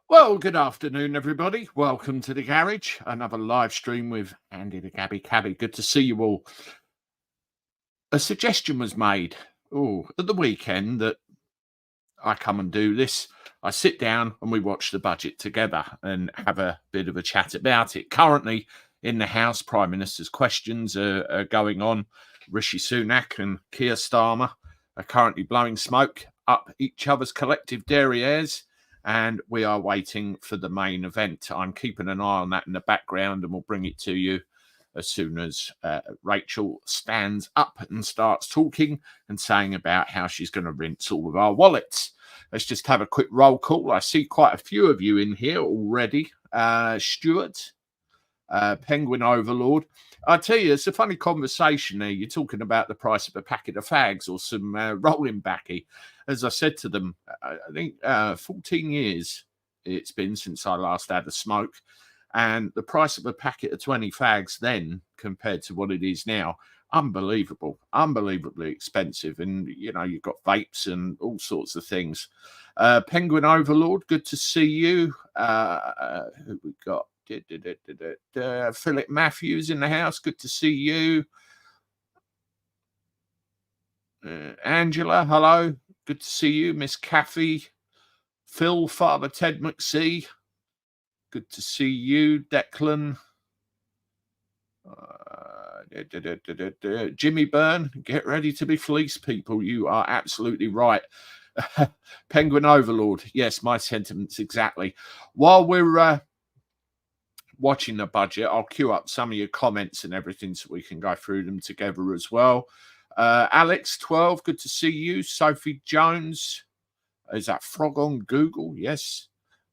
Well, good afternoon, everybody. Welcome to the garage. Another live stream with Andy the Gabby Cabby. Good to see you all. A suggestion was made at the weekend that I come and do this. I sit down and we watch the budget together and have a bit of a chat about it. Currently, in the House, Prime Minister's questions are going on. Rishi Sunak and Keir Starmer are currently blowing smoke up each other's collective derrieres, and we are waiting for the main event. I'm keeping an eye on that in the background, and we'll bring it to you as soon as Rachel stands up and starts talking and saying about how she's going to rinse all of our wallets. Let's just have a quick roll call. I see quite a few of you in here already. Stuart, Penguin Overlord. I tell you, it's a funny conversation there. You're talking about the price of a packet of fags or some rolling backy. As I said to them, I think 14 years it's been since I last had a smoke. And the price of a packet of 20 fags then compared to what it is now, unbelievable, unbelievably expensive. And, you know, you've got vapes and all sorts of things. Penguin Overlord, good to see you. Who we got? Philip Matthews in the house, good to see you. Angela, hello, good to see you. Miss Kathy, Phil, Father Ted McSee, good to see you. Declan, Jimmy Byrne, get ready to be fleeced, people. You are absolutely right. Penguin Overlord, yes, my sentiments exactly. While we're watching the budget, I'll queue up some of your comments and everything so we can go through them together as well. Alex 12, good to see you. Sophie Jones, is that Frog on Google? Yes.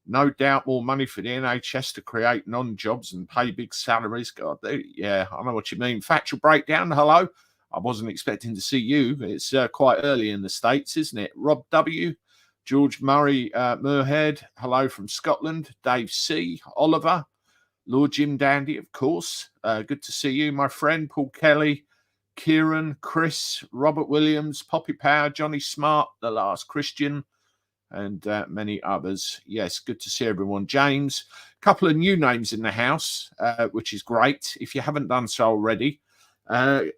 No doubt more money for the NHS to create non-jobs and pay big salaries. God, yeah, I know what you mean. Factual Breakdown, hello. I wasn't expecting to see you. It's quite early in the States, isn't it? Rob W., George Murray Muirhead, hello from Scotland. Dave C., Oliver, Lord Jim Dandy, of course. Good to see you, my friend. Paul Kelly, Kieran, Chris, Robert Williams, Poppy Power, Johnny Smart, The Last Christian, and many others. Yes, good to see everyone. James, a couple of new names in the house, which is great. If you haven't done so already,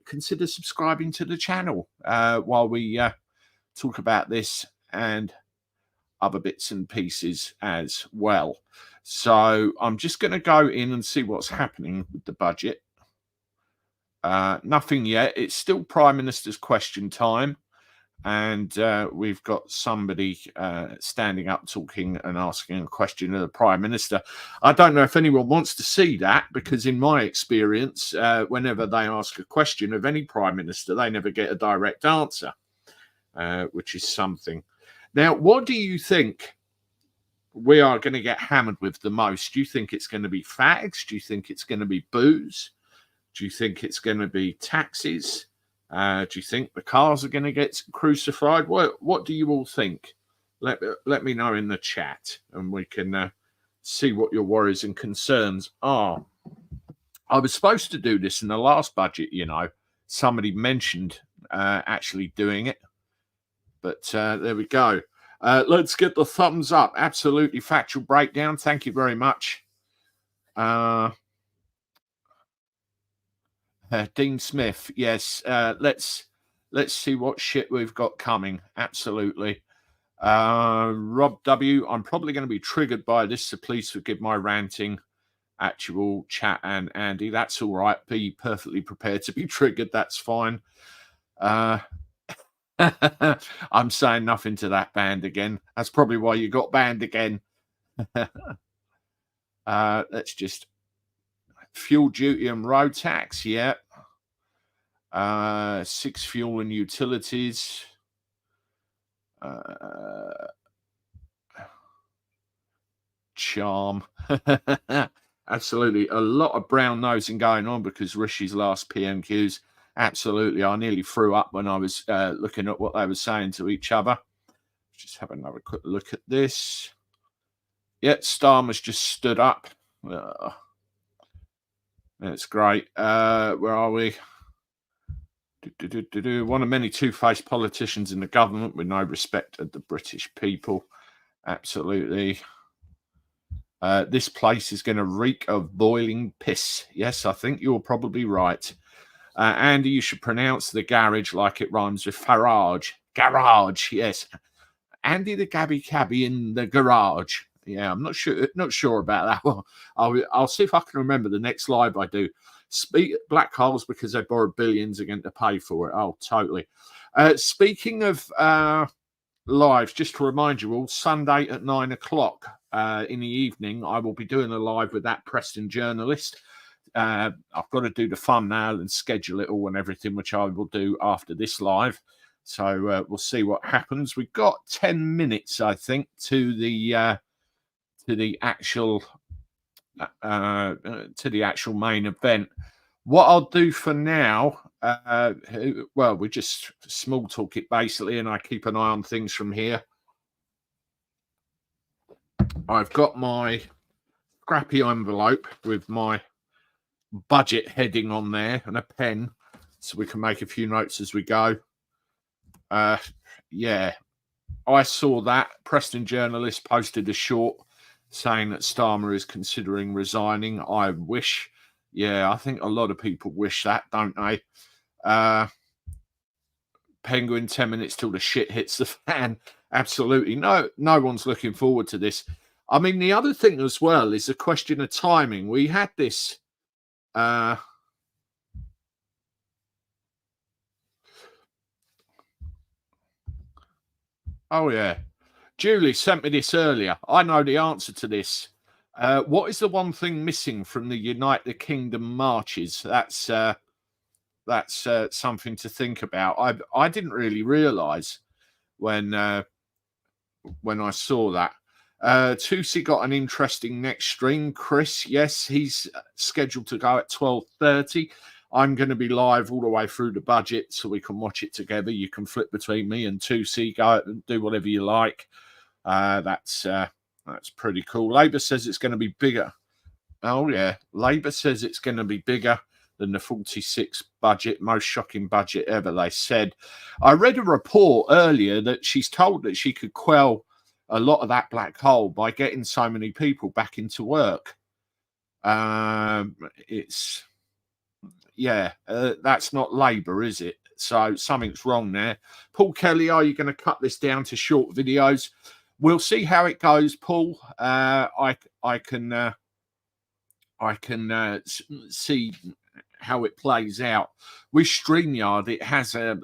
consider subscribing to the channel while we talk about this and other bits and pieces as well. So I'm just going to go in and see what's happening with the budget. Nothing yet. It's still Prime Minister's question time. And we've got somebody standing up talking and asking a question of the Prime Minister. I don't know if anyone wants to see that, because in my experience, whenever they ask a question of any Prime Minister, they never get a direct answer, which is something. Now, what do you think we are going to get hammered with the most? Do you think it's going to be fags? Do you think it's going to be booze? Do you think it's going to be taxes? Do you think the cars are going to get crucified? What do you all think? Let me know in the chat, and we can see what your worries and concerns are. I was supposed to do this in the last budget, you know. Somebody mentioned actually doing it, but there we go. Let's get the thumbs up. Absolutely Factual Breakdown. Thank you very much. Dean Smith, yes. Let's see what shit we've got coming. Absolutely. Rob W., I'm probably going to be triggered by this, so please forgive my ranting. Actual chat and Andy, that's all right. Be perfectly prepared to be triggered. That's fine. I'm saying nothing to that band again. That's probably why you got banned again. Let's just fuel duty and road tax. Yeah. 6 fuel and utilities. Charm. Absolutely. A lot of brown nosing going on because Rishi's last PMQs. Absolutely. I nearly threw up when I was looking at what they were saying to each other. Just have another quick look at this. Yeah, Starmer's just stood up. That's great. Where are we? One of many two-faced politicians in the government with no respect of the British people. Absolutely. This place is going to reek of boiling piss. Yes, I think you're probably right. Andy, you should pronounce the garage like it rhymes with Farage. Garage, yes. Andy the Gabby Cabby in the garage. Yeah, I'm not sure about that. Well, I'll see if I can remember the next live I do. Speak black holes because they borrowed billions again to pay for it. Oh, totally. Speaking of lives, just to remind you all, Sunday at 9 o'clock in the evening, I will be doing a live with that Preston journalist. I've got to do the thumbnail and schedule it all and everything, which I will do after this live. So we'll see what happens. We've got 10 minutes, I think, to the actual main event. What I'll do for now, well, we just small talk it basically, and I keep an eye on things from here. I've got my scrappy envelope with my budget heading on there and a pen, so we can make a few notes as we go. Yeah, I saw that Preston journalist posted a short saying that Starmer is considering resigning. I wish, yeah, I think a lot of people wish that, don't they? Penguin, 10 minutes till the shit hits the fan. Absolutely. No one's looking forward to this. I mean, the other thing as well is a question of timing. We had this oh yeah, Julie sent me this earlier. I know the answer to this. What is the one thing missing from the United Kingdom marches? That's something to think about. I didn't really realise when I saw that. Tusi got an interesting next stream. Chris, yes, he's scheduled to go at 12:30. I'm going to be live all the way through the budget so we can watch it together. You can flip between me and Tusi, go and do whatever you like. That's pretty cool. Labour says it's going to be bigger. Oh, yeah. Labour says it's going to be bigger than the 46 budget, most shocking budget ever, they said. I read a report earlier that she's told that she could quell a lot of that black hole by getting so many people back into work. That's not Labour, is it? So something's wrong there. Paul Kelly, are you going to cut this down to short videos? We'll see how it goes, Paul. I can see how it plays out. With StreamYard, it has an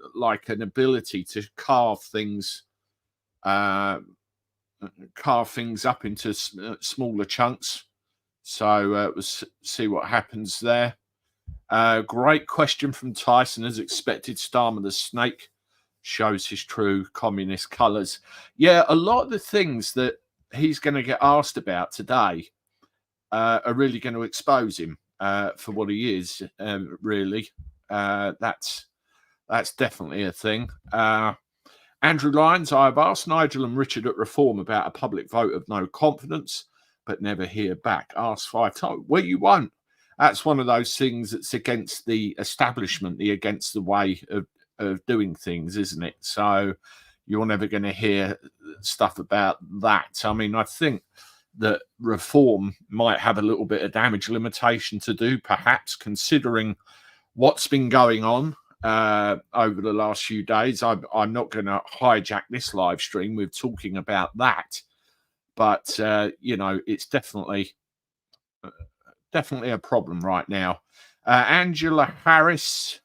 ability to carve things up into smaller chunks. So we'll see what happens there. Great question from Tyson. As expected, Starmer the snake shows his true communist colours. Yeah, a lot of the things that he's going to get asked about today are really going to expose him for what he is, really. That's definitely a thing. Andrew Lyons, I have asked Nigel and Richard at Reform about a public vote of no confidence, but never hear back. Ask 5 times. Well, you won't. That's one of those things that's against the establishment, against the way of doing things, isn't it? So you're never going to hear stuff about that. I mean, I think that Reform might have a little bit of damage limitation to do, perhaps, considering what's been going on over the last few days. I'm not going to hijack this live stream with talking about that, but it's definitely a problem right now. Angela Harris,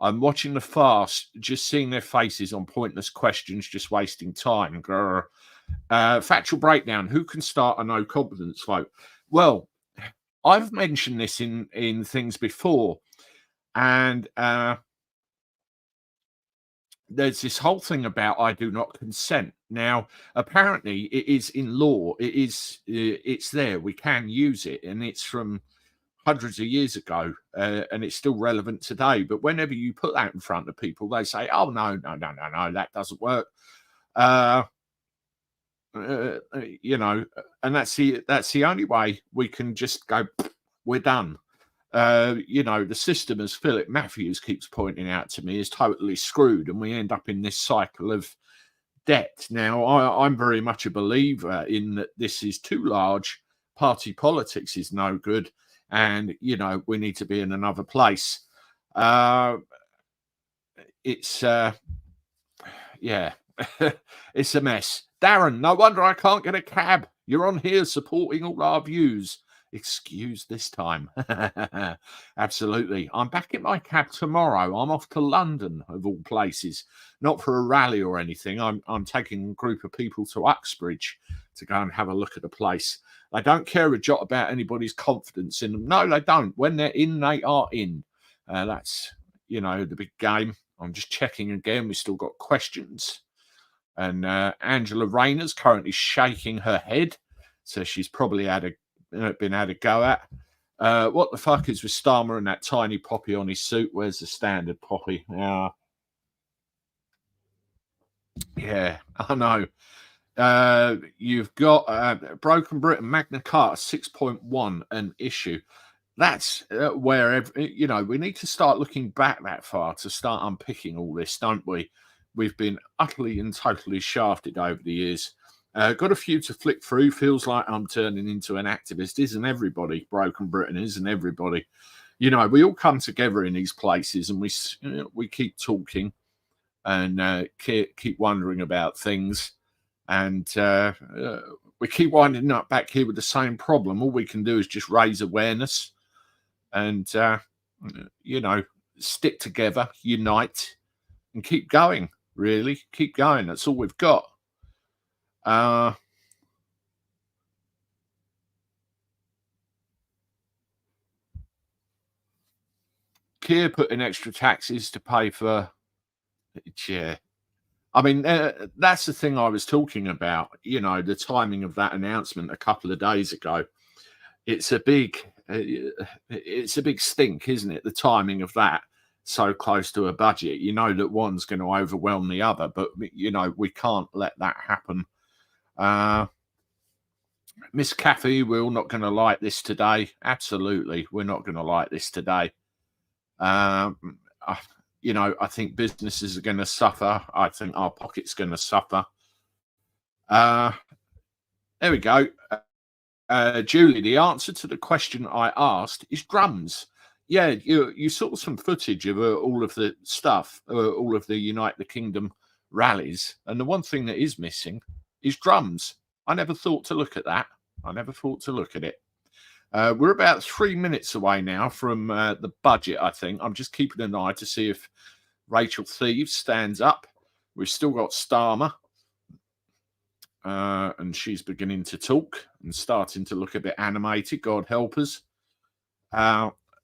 I'm watching the fast, just seeing their faces on pointless questions, just wasting time. Grr. Factual breakdown. Who can start a no confidence vote? Well, I've mentioned this in things before, and there's this whole thing about I do not consent. Now, apparently, it is in law. It's there. We can use it, and it's from hundreds of years ago, and it's still relevant today. But whenever you put that in front of people, they say, "Oh no, that doesn't work." And that's the only way we can just go. We're done. The system, as Philip Matthews keeps pointing out to me, is totally screwed, and we end up in this cycle of debt. Now, I'm very much a believer in that this is too large. Party politics is no good. And, you know, we need to be in another place. It's, yeah, it's a mess. Darren, no wonder I can't get a cab. You're on here supporting all our views. Excuse this time. Absolutely. I'm back in my cab tomorrow. I'm off to London, of all places. Not for a rally or anything. I'm taking a group of people to Uxbridge to go and have a look at the place. They don't care a jot about anybody's confidence in them. No, they don't. When they're in, they are in. That's, you know, the big game. I'm just checking again. We've still got questions. And Angela Rayner's currently shaking her head. So she's probably been had a go at. What the fuck is with Starmer and that tiny poppy on his suit? Where's the standard poppy? Yeah, I know. You've got Broken Britain Magna Carta 6.1 an issue. That's where, you know, we need to start looking back that far to start unpicking all this, don't we? We've been utterly and totally shafted over the years. Got a few to flick through. Feels like I'm turning into an activist. Isn't everybody? Broken Britain, isn't everybody? You know, we all come together in these places and we keep talking and keep wondering about things. And we keep winding up back here with the same problem. All we can do is just raise awareness and, you know, stick together, unite, and keep going, really. Keep going. That's all we've got. Keir put in extra taxes to pay for... Yeah. I mean, that's the thing I was talking about, you know, the timing of that announcement a couple of days ago. It's a big stink, isn't it? The timing of that so close to a budget. You know that one's going to overwhelm the other, but, you know, we can't let that happen. Miss Cathy, we're not going to like this today. Absolutely, we're not going to like this today. You know, I think businesses are going to suffer. I think our pocket's going to suffer. There we go. Julie, the answer to the question I asked is drums. Yeah, you saw some footage of all of the stuff, all of the Unite the Kingdom rallies. And the one thing that is missing is drums. I never thought to look at that. I never thought to look at it. We're about 3 minutes away now from the budget, I think. I'm just keeping an eye to see if Rachel Reeves stands up. We've still got Starmer. And she's beginning to talk and starting to look a bit animated. God help us.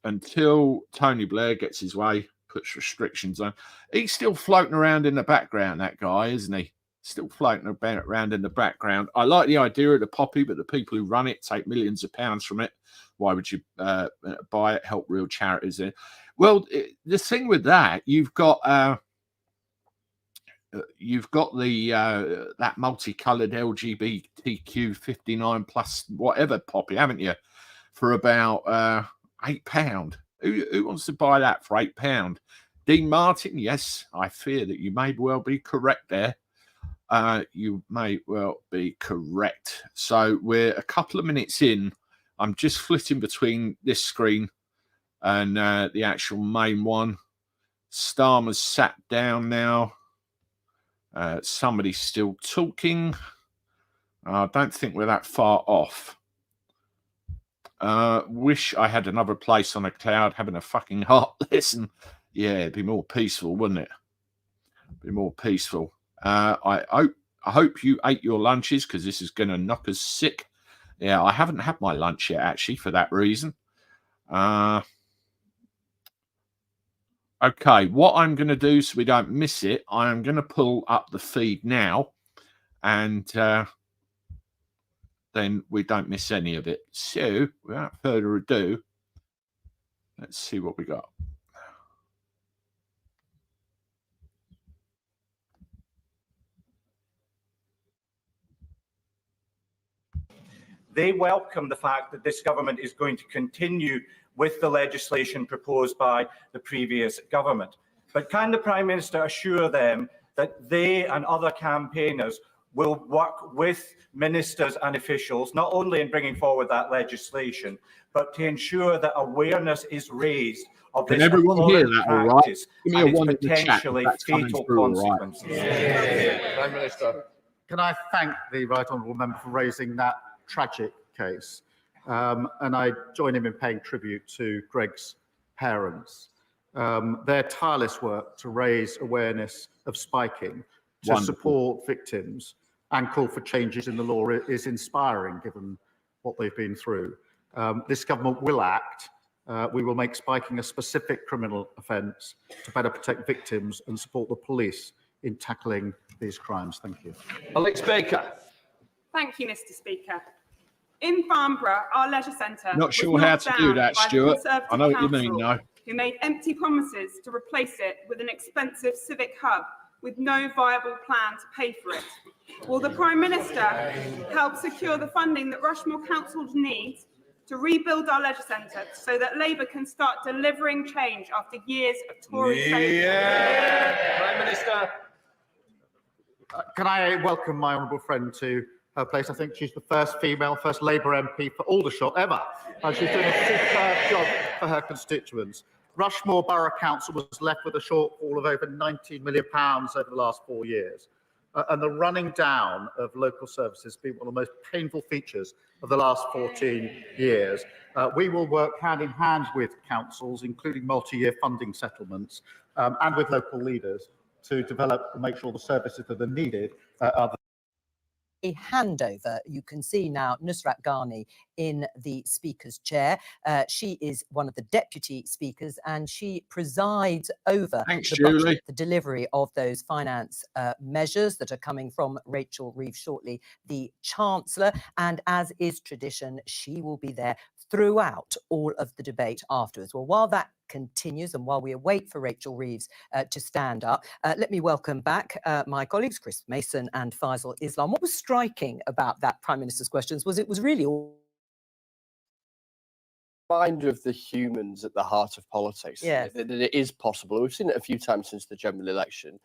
Until Tony Blair gets his way, puts restrictions on. He's still floating around in the background, that guy, isn't he? Still floating around in the background. I like the idea of the poppy, but the people who run it take millions of pounds from it. Why would you buy it? Help real charities there. Well, the thing with that, you've got the that multicolored LGBTQ 59 plus whatever poppy, haven't you? For about £8. Who wants to buy that for £8? Dean Martin, yes, I fear that you may well be correct there. You may well be correct. So we're a couple of minutes in. I'm just flitting between this screen and the actual main one. Starmer's sat down now. Somebody's still talking. I don't think we're that far off. Wish I had another place on a cloud having a fucking heart listen. Yeah, it'd be more peaceful, wouldn't it? Be more peaceful. I hope you ate your lunches because this is going to knock us sick. Yeah, I haven't had my lunch yet, actually, for that reason. Okay, what I'm going to do so we don't miss it, I am going to pull up the feed now, and then we don't miss any of it. So, without further ado, let's see what we got. They welcome the fact that this government is going to continue with the legislation proposed by the previous government. But can the Prime Minister assure them that they and other campaigners will work with ministers and officials, not only in bringing forward that legislation, but to ensure that awareness is raised of Can this everyone hear abhorrent that all right? practice Give me a and its one in the chat if potentially that's coming fatal through all right. consequences. Prime Minister. Can I thank the Right Honourable Member for raising that tragic case? And I join him in paying tribute to Greg's parents. Their tireless work to raise awareness of spiking, to Wonderful. support victims and call for changes in the law is inspiring given what they've been through. This government will act. We will make spiking a specific criminal offence to better protect victims and support the police in tackling these crimes. Thank you. Alex Baker. Thank you, Mr. Speaker. In Farnborough, our leisure centre Not was sure how knocked to do down that, by the Stuart. Conservative I know what you Council, mean, though. who made empty promises to replace it with an expensive civic hub with no viable plan to pay for it. Will the Prime Minister help secure the funding that Rushmore Council needs to rebuild our leisure centre so that Labour can start delivering change after years of Tory failure? Prime Minister. Can I welcome my honourable friend to her place? I think she's the first female, first Labour MP for Aldershot ever. And she's doing a superb job for her constituents. Rushmore Borough Council was left with a shortfall of over £19 million over the last 4 years. And the running down of local services has been one of the most painful features of the last 14 years. We will work hand in hand with councils, including multi-year funding settlements, and with local leaders to develop and make sure the services that are needed are a handover. You can see now Nusrat Ghani in the Speaker's chair. She is one of the deputy speakers and she presides over the delivery of those finance measures that are coming from Rachel Reeves shortly, the Chancellor. And as is tradition, she will be there throughout all of the debate afterwards. Well, while that continues and while we await for Rachel Reeves to stand up, let me welcome back my colleagues Chris Mason and Faisal Islam. What was striking about that Prime Minister's questions was it was really all reminder of the humans at the heart of politics. Yes. That it is possible. We've seen it a few times since the general election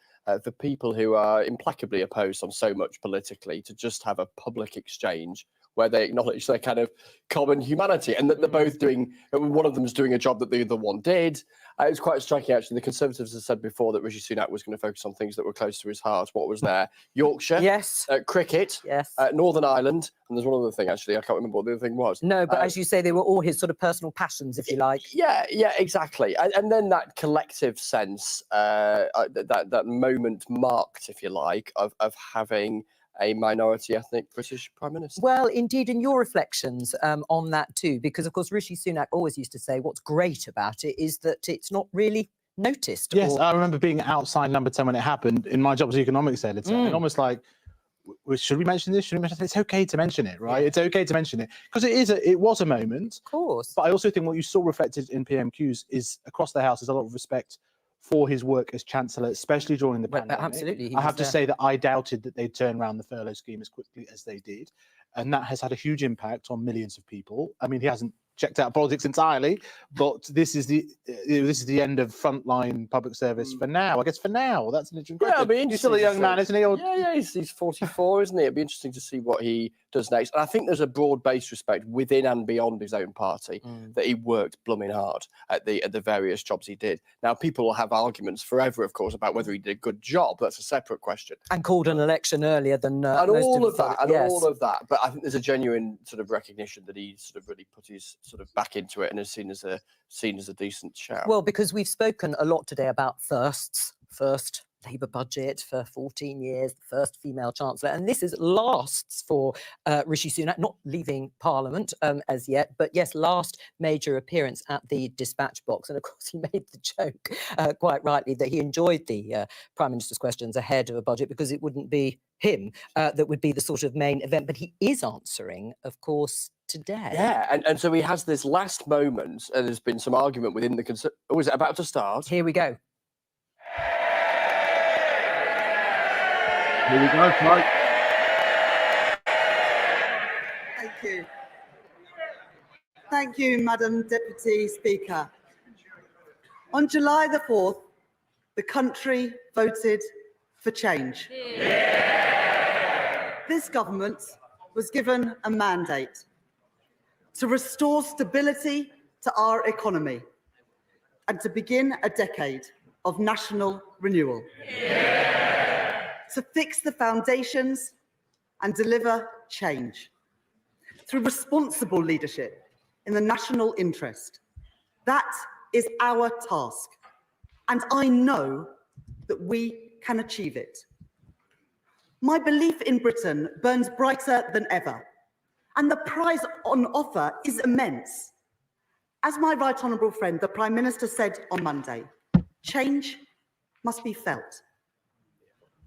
for people who are implacably opposed on so much politically to just have a public exchange where they acknowledge their kind of common humanity and that they're both doing, one of them's doing a job that the other one did. It's quite striking, actually. The Conservatives have said before that Rishi Sunak was going to focus on things that were close to his heart. What was there? Yorkshire, yes, cricket, yes, Northern Ireland, and there's one other thing, actually. I can't remember what the other thing was. No, but as you say, they were all his sort of personal passions, if you like. Yeah, exactly. And then that collective sense, that moment marked, if you like, of having a minority ethnic British Prime Minister. Well, indeed, in your reflections on that too, because of course Rishi Sunak always used to say what's great about it is that it's not really noticed. Yes, I remember being outside Number 10 when it happened in my job as economics editor, and almost like, should we mention this? Should we mention this? It's okay to mention it, right? Yeah. It's okay to mention it because it was a moment. Of course. But I also think what you saw reflected in PMQs is across the House is a lot of respect for his work as Chancellor, especially during the pandemic. Absolutely. I have to say that I doubted that they'd turn around the furlough scheme as quickly as they did. And that has had a huge impact on millions of people. I mean, he hasn't checked out politics entirely, but this is the end of frontline public service for now. I guess for now, that's an interesting question. Yeah, it'll be interesting. He's still a young man, isn't he? Or... Yeah, he's 44, isn't he? It'll be interesting to see what he does next. And I think there's a broad-based respect within and beyond his own party that he worked blooming hard at the various jobs he did. Now, people will have arguments forever, of course, about whether he did a good job. That's a separate question. And called an election earlier than and most all of that, the, and yes. all of that. But I think there's a genuine sort of recognition that he sort of really put his sort of back into it and is seen as a decent shout. Well, because we've spoken a lot today about firsts, first Labour budget for 14 years, the first female Chancellor, and this is lasts for Rishi Sunak, not leaving Parliament as yet, but yes, last major appearance at the dispatch box. And of course, he made the joke, quite rightly, that he enjoyed the Prime Minister's questions ahead of a budget because it wouldn't be him that would be the sort of main event. But he is answering, of course, today. Yeah, and so he has this last moment, and there's been some argument within the... Oh, is it about to start? Here we go. Here we go, Mike. Thank you. Thank you, Madam Deputy Speaker. On July the 4th, the country voted for change. This government was given a mandate to restore stability to our economy and to begin a decade of national renewal. To fix the foundations and deliver change through responsible leadership in the national interest. That is our task, and I know that we can achieve it. My belief in Britain burns brighter than ever, and the prize on offer is immense. As my right honourable friend, the Prime Minister, said on Monday, change must be felt.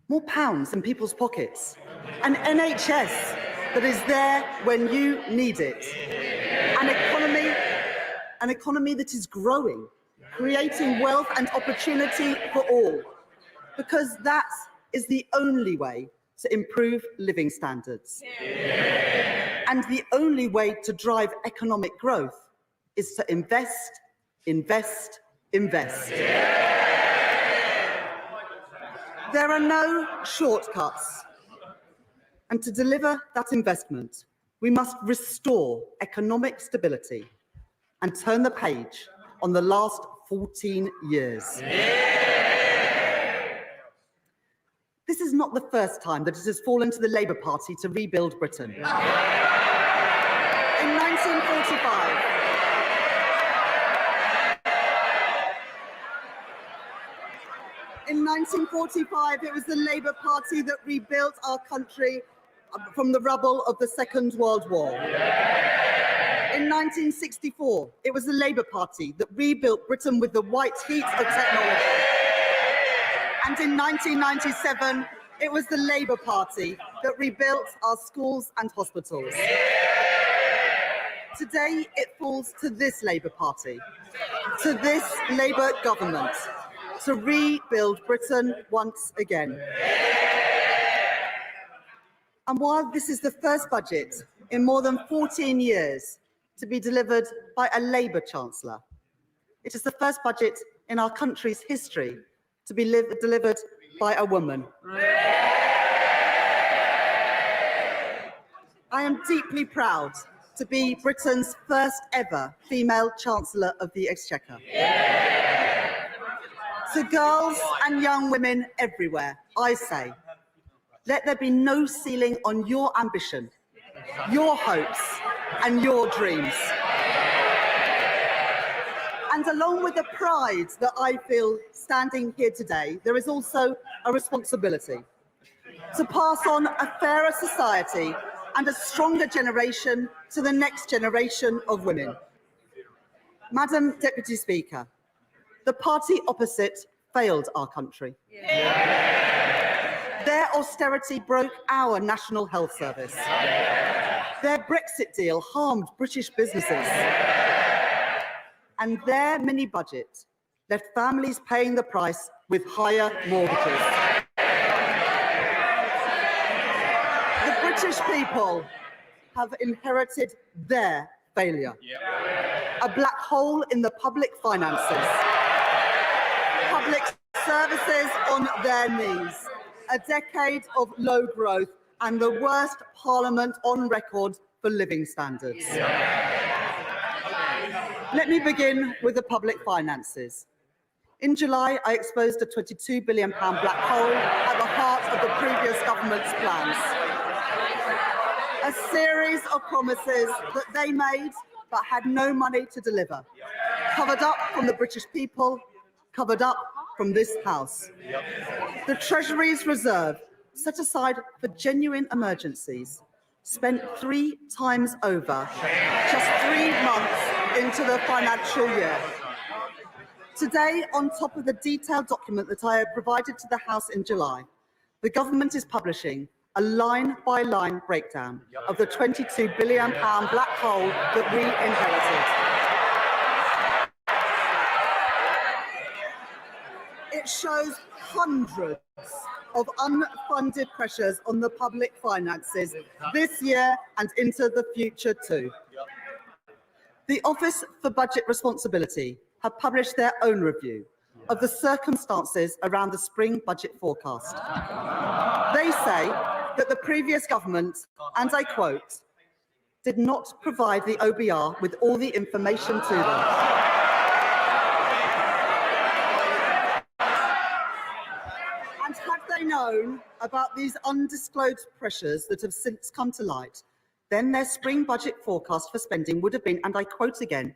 More pounds in people's pockets, an NHS that is there when you need it, an economy that is growing, creating wealth and opportunity for all, because that is the only way to improve living standards. And the only way to drive economic growth is to invest, invest, invest. There are no shortcuts. And to deliver that investment, we must restore economic stability and turn the page on the last 14 years. This is not the first time that it has fallen to the Labour Party to rebuild Britain. In 1945, it was the Labour Party that rebuilt our country from the rubble of the Second World War. In 1964, it was the Labour Party that rebuilt Britain with the white heat of technology. And in 1997, it was the Labour Party that rebuilt our schools and hospitals. Today, it falls to this Labour Party, to this Labour government, to rebuild Britain once again. And while this is the first budget in more than 14 years to be delivered by a Labour Chancellor, it is the first budget in our country's history to be delivered by a woman. I am deeply proud to be Britain's first ever female Chancellor of the Exchequer. To girls and young women everywhere, I say, let there be no ceiling on your ambition, your hopes, and your dreams. And along with the pride that I feel standing here today, there is also a responsibility to pass on a fairer society and a stronger generation to the next generation of women. Madam Deputy Speaker, the party opposite failed our country. Their austerity broke our National Health Service. Their Brexit deal harmed British businesses. And their mini-budget left families paying the price with higher mortgages. The British people have inherited their failure. A black hole in the public finances. Public services on their knees. A decade of low growth and the worst parliament on record for living standards. Let me begin with the public finances. In July, I exposed a £22 billion black hole at the heart of the previous government's plans. A series of promises that they made but had no money to deliver. Covered up from the British people, covered up from this House. The Treasury's reserve, set aside for genuine emergencies, spent 3 times over just 3 months into the financial year. Today, on top of the detailed document that I had provided to the House in July, the government is publishing a line-by-line breakdown of the £22 billion black hole that we inherited. It shows hundreds of unfunded pressures on the public finances this year and into the future too. The Office for Budget Responsibility have published their own review, of the circumstances around the spring budget forecast. They say that the previous government, and I quote, did not provide the OBR with all the information to them. And had they known about these undisclosed pressures that have since come to light, then their spring budget forecast for spending would have been, and I quote again,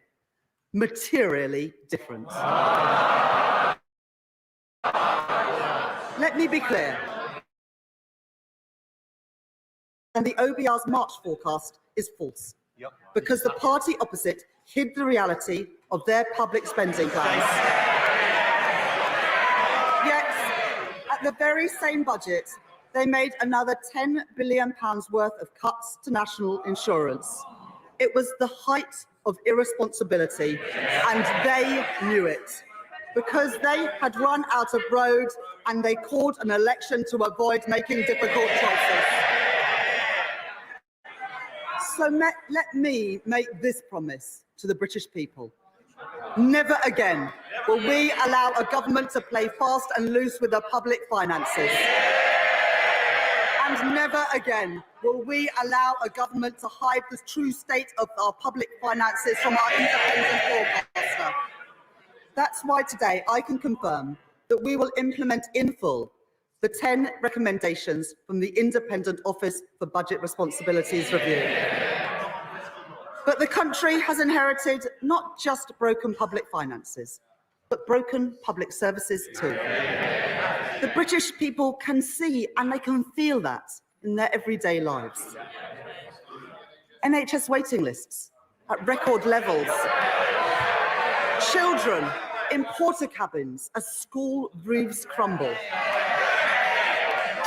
materially different. Let me be clear. And the OBR's March forecast is false, because the party opposite hid the reality of their public spending plans. Yet, at the very same budget, they made another £10 billion worth of cuts to national insurance. It was the height of irresponsibility, and they knew it, because they had run out of road and they called an election to avoid making difficult choices. So let me make this promise to the British people. Never again will we allow a government to play fast and loose with the public finances. And never again will we allow a government to hide the true state of our public finances from our independent forecaster. That's why today I can confirm that we will implement in full the 10 recommendations from the Independent Office for Budget Responsibilities Review. But the country has inherited not just broken public finances, but broken public services too. The British people can see and they can feel that in their everyday lives. NHS waiting lists at record levels. Children in porter cabins as school roofs crumble.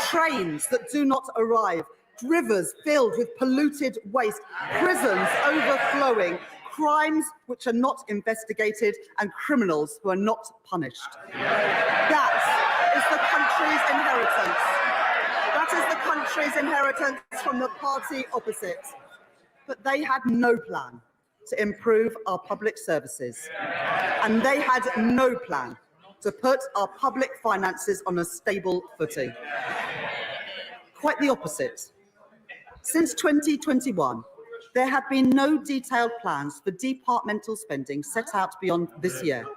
Trains that do not arrive. Rivers filled with polluted waste. Prisons overflowing. Crimes which are not investigated and criminals who are not punished. That is the country's inheritance. That is the country's inheritance from the party opposite. But they had no plan to improve our public services. And they had no plan to put our public finances on a stable footing. Quite the opposite. Since 2021, there have been no detailed plans for departmental spending set out beyond this year.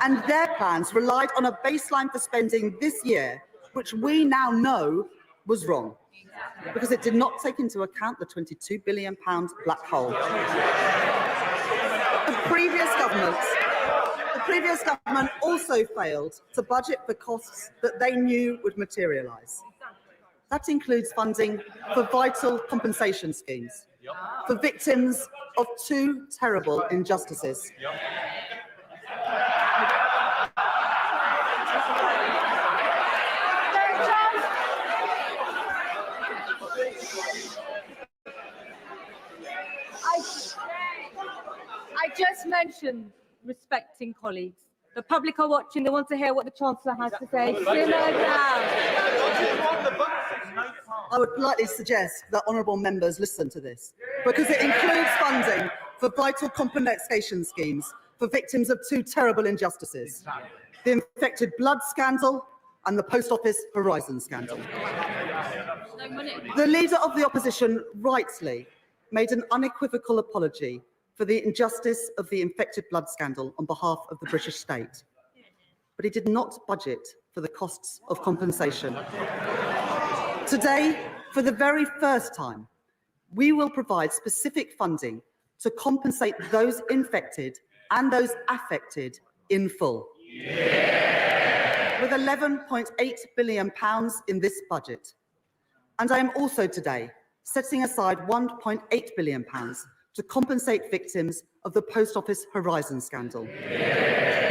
And their plans relied on a baseline for spending this year, which we now know was wrong, because it did not take into account the £22 billion black hole. The previous government also failed to budget for costs that they knew would materialise. That includes funding for vital compensation schemes for victims of two terrible injustices. I just mentioned respecting colleagues. The public are watching. They want to hear what the Chancellor has to say. Simmer down. I would politely suggest that honourable members listen to this, because it includes funding for vital compensation schemes for victims of two terrible injustices: the infected blood scandal and the Post Office Horizon scandal. The Leader of the Opposition rightly made an unequivocal apology for the injustice of the infected blood scandal on behalf of the British state, but he did not budget for the costs of compensation. Today, for the very first time, we will provide specific funding to compensate those infected and those affected in full. With £11.8 billion in this budget. And I am also today setting aside £1.8 billion to compensate victims of the Post Office Horizon scandal.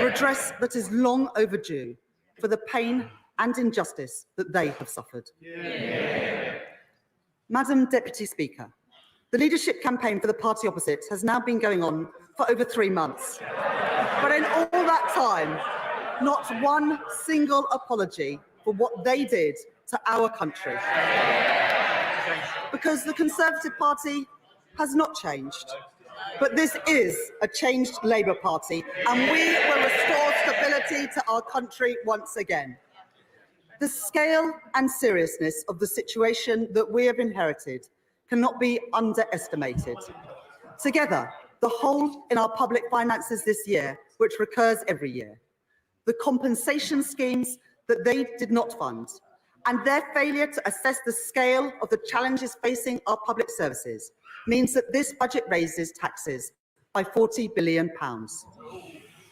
Redress that is long overdue for the pain and injustice that they have suffered. Madam Deputy Speaker, the leadership campaign for the party opposite has now been going on for over 3 months. But in all that time, not one single apology for what they did to our country. Because the Conservative Party has not changed. But this is a changed Labour Party, and we will restore stability to our country once again. The scale and seriousness of the situation that we have inherited cannot be underestimated. Together, the hole in our public finances this year, which recurs every year, the compensation schemes that they did not fund, and their failure to assess the scale of the challenges facing our public services means that this budget raises taxes by £40 billion.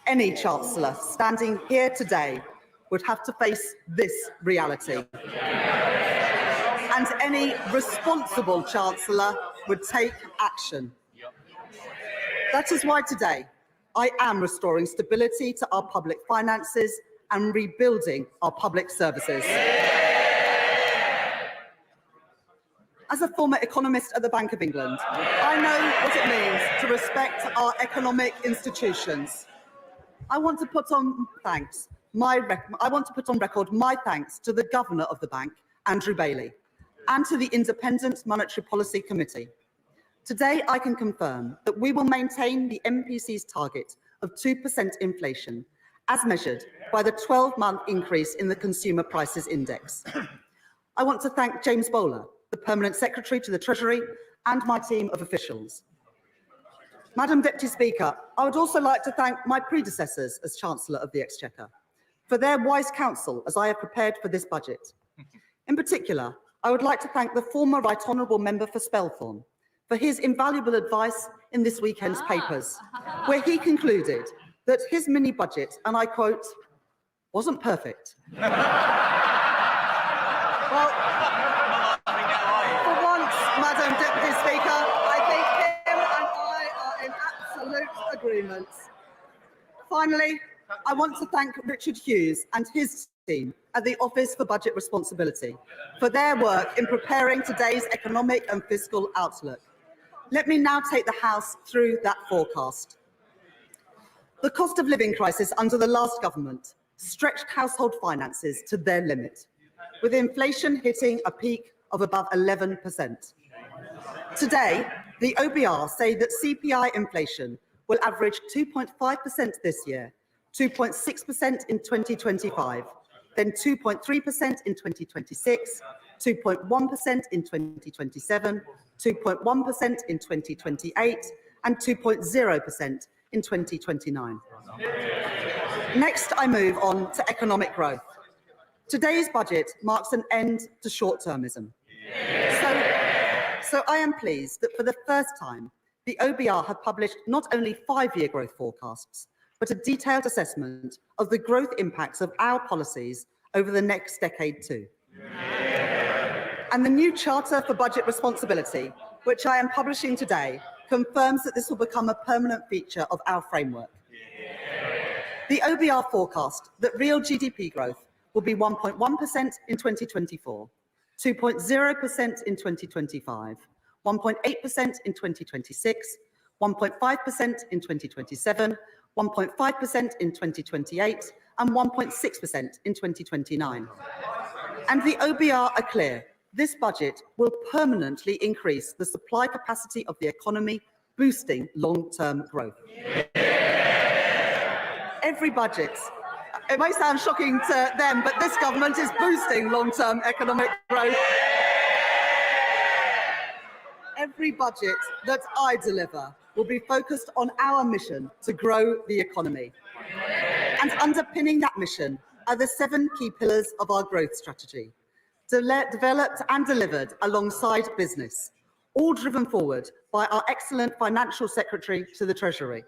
Any Chancellor standing here today would have to face this reality. And any responsible Chancellor would take action. That is why today I am restoring stability to our public finances and rebuilding our public services. As a former economist at the Bank of England, I know what it means to respect our economic institutions. I want to put on record my thanks to the Governor of the Bank, Andrew Bailey, and to the Independent Monetary Policy Committee. Today, I can confirm that we will maintain the MPC's target of 2% inflation, as measured by the 12-month increase in the Consumer Prices Index. I want to thank James Bowler, the Permanent Secretary to the Treasury, and my team of officials. Madam Deputy Speaker, I would also like to thank my predecessors as Chancellor of the Exchequer for their wise counsel as I have prepared for this budget. In particular, I would like to thank the former Right Honourable Member for Spelthorne for his invaluable advice in this weekend's papers, where he concluded that his mini-budget, and I quote, wasn't perfect. Well, for once, Madam Deputy Speaker, I think him and I are in absolute agreement. Finally, I want to thank Richard Hughes and his team at the Office for Budget Responsibility for their work in preparing today's economic and fiscal outlook. Let me now take the House through that forecast. The cost of living crisis under the last government stretched household finances to their limit, with inflation hitting a peak of above 11%. Today, the OBR say that CPI inflation will average 2.5% this year, 2.6% in 2025, then 2.3% in 2026, 2.1% in 2027, 2.1% in 2028, and 2.0% in 2029. Next, I move on to economic growth. Today's budget marks an end to short-termism. So I am pleased that for the first time, the OBR have published not only 5-year growth forecasts, but a detailed assessment of the growth impacts of our policies over the next decade too. And the new Charter for Budget Responsibility, which I am publishing today, confirms that this will become a permanent feature of our framework. The OBR forecast that real GDP growth will be 1.1% in 2024, 2.0% in 2025, 1.8% in 2026, 1.5% in 2027, 1.5% in 2028, and 1.6% in 2029. And the OBR are clear. This budget will permanently increase the supply capacity of the economy, boosting long-term growth. Every budget, it may sound shocking to them, but this government is boosting long-term economic growth. Every budget that I deliver will be focused on our mission to grow the economy. And underpinning that mission are the 7 key pillars of our growth strategy, developed and delivered alongside business, all driven forward by our excellent Financial Secretary to the Treasury.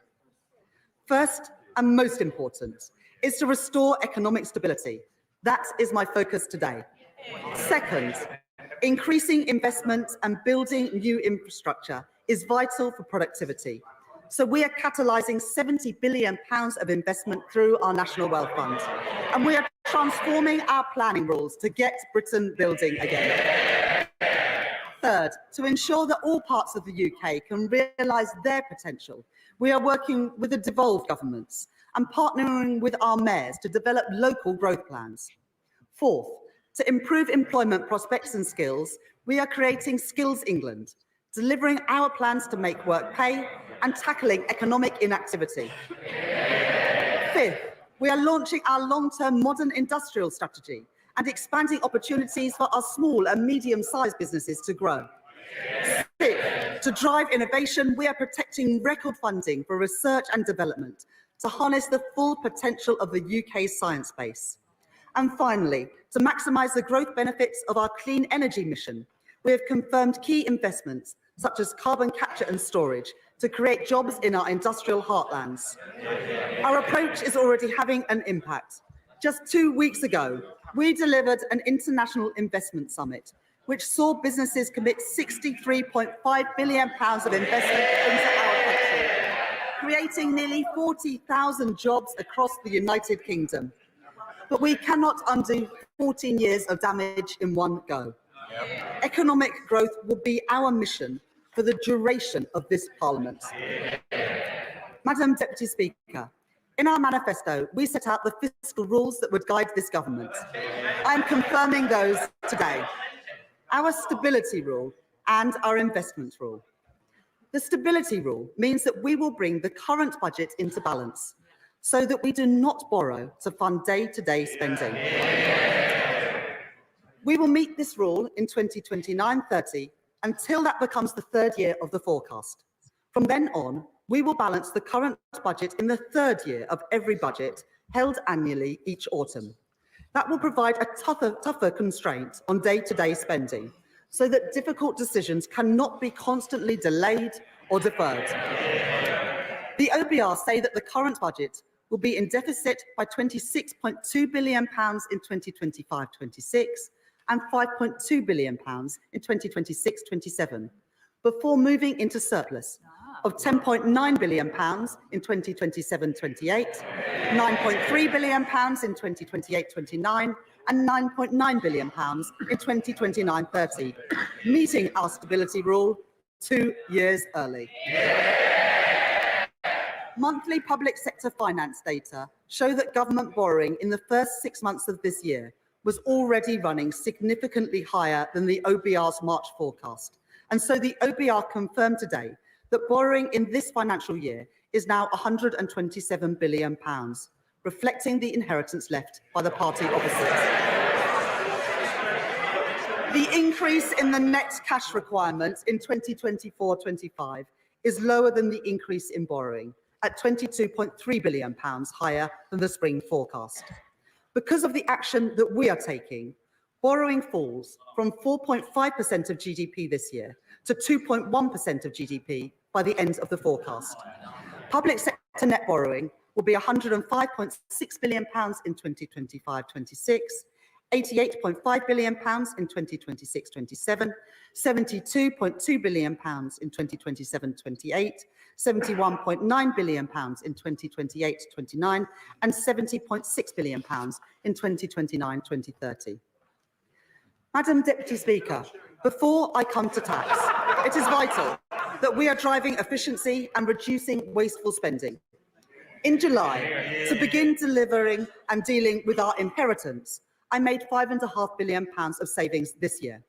First, and most important, is to restore economic stability. That is my focus today. Second, increasing investment and building new infrastructure is vital for productivity. So we are catalysing £70 billion of investment through our National Wealth Fund. And we are transforming our planning rules to get Britain building again. Third, to ensure that all parts of the UK can realise their potential, we are working with the devolved governments and partnering with our mayors to develop local growth plans. Fourth, to improve employment prospects and skills, we are creating Skills England, delivering our plans to make work pay and tackling economic inactivity. Fifth, we are launching our long-term modern industrial strategy and expanding opportunities for our small and medium-sized businesses to grow. Sixth, to drive innovation, we are protecting record funding for research and development to harness the full potential of the UK's science base. And finally, to maximise the growth benefits of our clean energy mission, we have confirmed key investments such as carbon capture and storage to create jobs in our industrial heartlands. Our approach is already having an impact. Just 2 weeks ago, we delivered an international investment summit, which saw businesses commit £63.5 billion of investment into our country, creating nearly 40,000 jobs across the United Kingdom. But we cannot undo 14 years of damage in one go. Economic growth will be our mission for the duration of this Parliament. Madam Deputy Speaker, in our manifesto, we set out the fiscal rules that would guide this government. I am confirming those today. Our stability rule and our investment rule. The stability rule means that we will bring the current budget into balance so that we do not borrow to fund day-to-day spending. We will meet this rule in 2029-30 until that becomes the third year of the forecast. From then on, we will balance the current budget in the third year of every budget held annually each autumn. That will provide a tougher constraint on day-to-day spending so that difficult decisions cannot be constantly delayed or deferred. The OBR say that the current budget will be in deficit by £26.2 billion in 2025-26 and £5.2 billion in 2026-27, before moving into surplus of £10.9 billion in 2027-28, £9.3 billion in 2028-29, and £9.9 billion in 2029-30, meeting our stability rule 2 years early. Monthly public sector finance data show that government borrowing in the first 6 months of this year was already running significantly higher than the OBR's March forecast. And so the OBR confirmed today that borrowing in this financial year is now £127 billion, reflecting the inheritance left by the party opposite. The increase in the net cash requirements in 2024-25 is lower than the increase in borrowing, at £22.3 billion higher than the spring forecast. Because of the action that we are taking, borrowing falls from 4.5% of GDP this year to 2.1% of GDP by the end of the forecast. Public sector net borrowing will be £105.6 billion in 2025-26, £88.5 billion in 2026-27, £72.2 billion in 2027-28, £71.9 billion in 2028-29, and £70.6 billion in 2029-2030. Madam Deputy Speaker, before I come to tax, it is vital that we are driving efficiency and reducing wasteful spending. In July, to begin delivering and dealing with our inheritance, I made £5.5 billion of savings this year.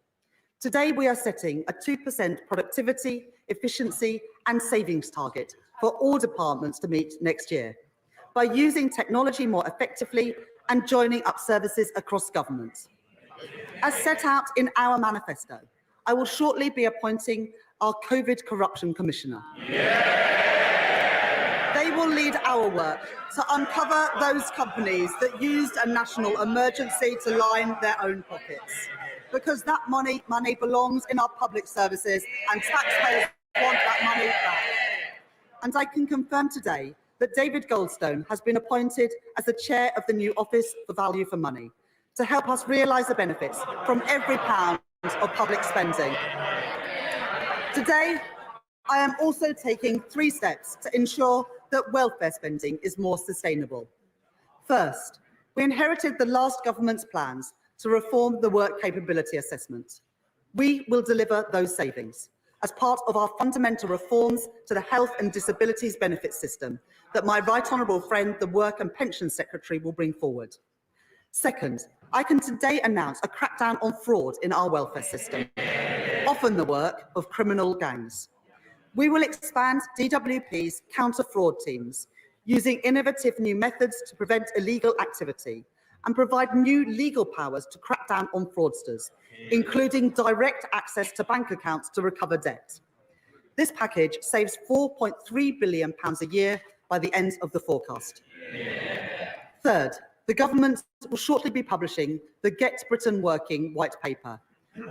Today, we are setting a 2% productivity, efficiency and savings target for all departments to meet next year by using technology more effectively and joining up services across government. As set out in our manifesto, I will shortly be appointing our COVID Corruption Commissioner. They will lead our work to uncover those companies that used a national emergency to line their own pockets, because that money belongs in our public services and taxpayers want that money back. And I can confirm today that David Goldstone has been appointed as the chair of the new Office for Value for Money to help us realise the benefits from every pound of public spending. Today, I am also taking 3 steps to ensure that welfare spending is more sustainable. First, we inherited the last government's plans to reform the work capability assessment. We will deliver those savings as part of our fundamental reforms to the health and disabilities benefits system that my right honourable friend, the Work and Pensions Secretary, will bring forward. Second, I can today announce a crackdown on fraud in our welfare system, often the work of criminal gangs. We will expand DWP's counter-fraud teams, using innovative new methods to prevent illegal activity, and provide new legal powers to crack down on fraudsters, including direct access to bank accounts to recover debt. This package saves £4.3 billion a year by the end of the forecast. Third, the government will shortly be publishing the Get Britain Working white paper,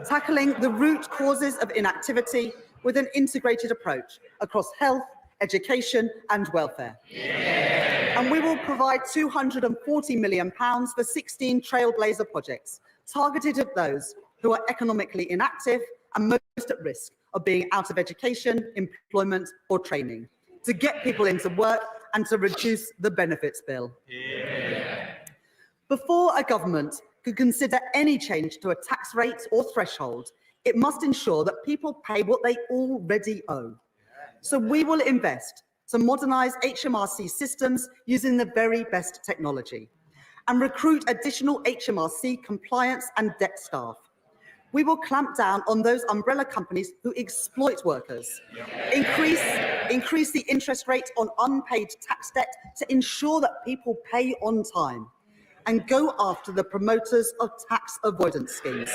tackling the root causes of inactivity with an integrated approach across health, education and welfare. And we will provide £240 million for 16 trailblazer projects targeted at those who are economically inactive and most at risk of being out of education, employment or training, to get people into work and to reduce the benefits bill. Before a government could consider any change to a tax rate or threshold, it must ensure that people pay what they already owe. So we will invest to modernise HMRC systems using the very best technology and recruit additional HMRC compliance and debt staff. We will clamp down on those umbrella companies who exploit workers, increase the interest rate on unpaid tax debt to ensure that people pay on time, and go after the promoters of tax avoidance schemes.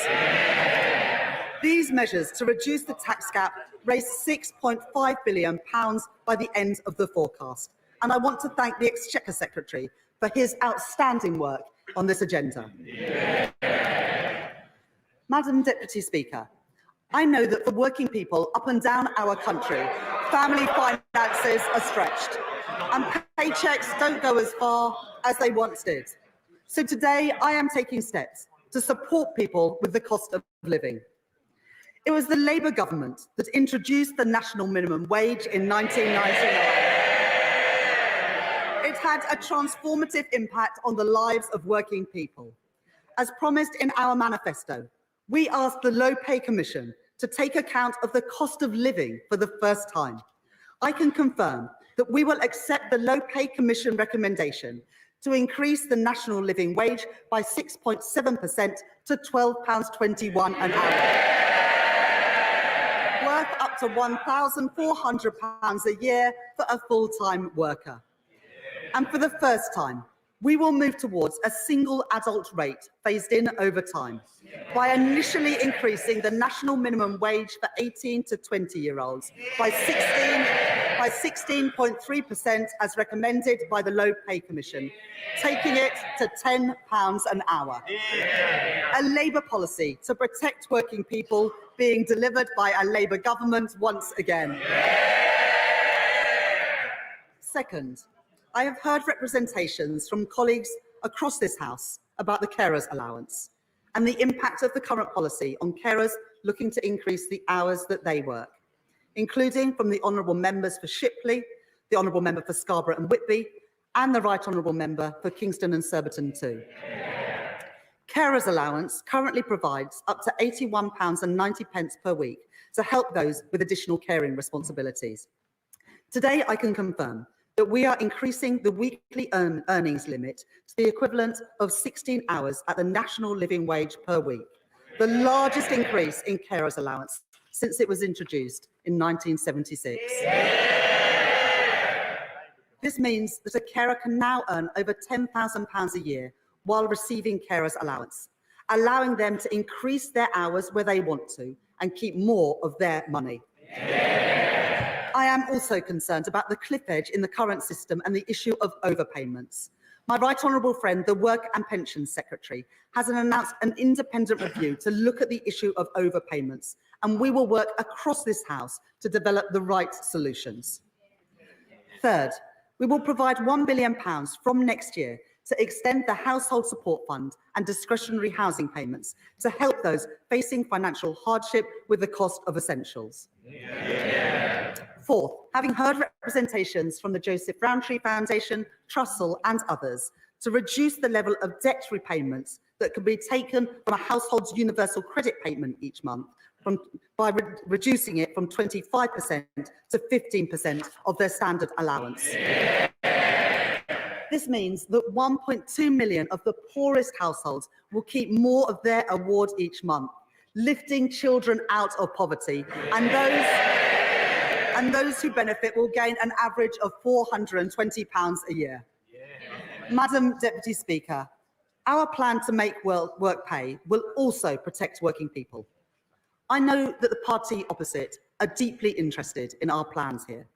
These measures to reduce the tax gap raise £6.5 billion by the end of the forecast. And I want to thank the Exchequer Secretary for his outstanding work on this agenda. Madam Deputy Speaker, I know that for working people up and down our country, family finances are stretched and paychecks don't go as far as they once did. So today I am taking steps to support people with the cost of living. It was the Labour government that introduced the national minimum wage in 1999. It had a transformative impact on the lives of working people. As promised in our manifesto, we asked the Low Pay Commission to take account of the cost of living for the first time. I can confirm that we will accept the Low Pay Commission recommendation to increase the national living wage by 6.7% to £12.21 an hour, worth up to £1,400 a year for a full-time worker. And for the first time, we will move towards a single adult rate phased in over time by initially increasing the national minimum wage for 18 to 20-year-olds by 16.3% as recommended by the Low Pay Commission, taking it to £10 an hour. A Labour policy to protect working people being delivered by a Labour government once again. Second, I have heard representations from colleagues across this House about the carers allowance and the impact of the current policy on carers looking to increase the hours that they work, including from the honourable members for Shipley, the honourable member for Scarborough and Whitby, and the right honourable member for Kingston and Surbiton too. Carers allowance currently provides up to £81.90 per week to help those with additional caring responsibilities. Today, I can confirm that we are increasing the weekly earnings limit to the equivalent of 16 hours at the national living wage per week, the largest increase in carers allowance since it was introduced in 1976. This means that a carer can now earn over £10,000 a year while receiving carers allowance, allowing them to increase their hours where they want to and keep more of their money. I am also concerned about the cliff edge in the current system and the issue of overpayments. My right honourable friend, the Work and Pensions Secretary, has announced an independent review to look at the issue of overpayments, and we will work across this House to develop the right solutions. Third, we will provide £1 billion from next year to extend the Household Support Fund and discretionary housing payments to help those facing financial hardship with the cost of essentials. Fourth, having heard representations from the Joseph Rowntree Foundation, Trussell and others to reduce the level of debt repayments that can be taken from a household's universal credit payment each month by reducing it from 25% to 15% of their standard allowance. This means that 1.2 million of the poorest households will keep more of their award each month, lifting children out of poverty and and those who benefit will gain an average of £420 a year. Madam Deputy Speaker, our plan to make work pay will also protect working people. I know that the party opposite are deeply interested in our plans here.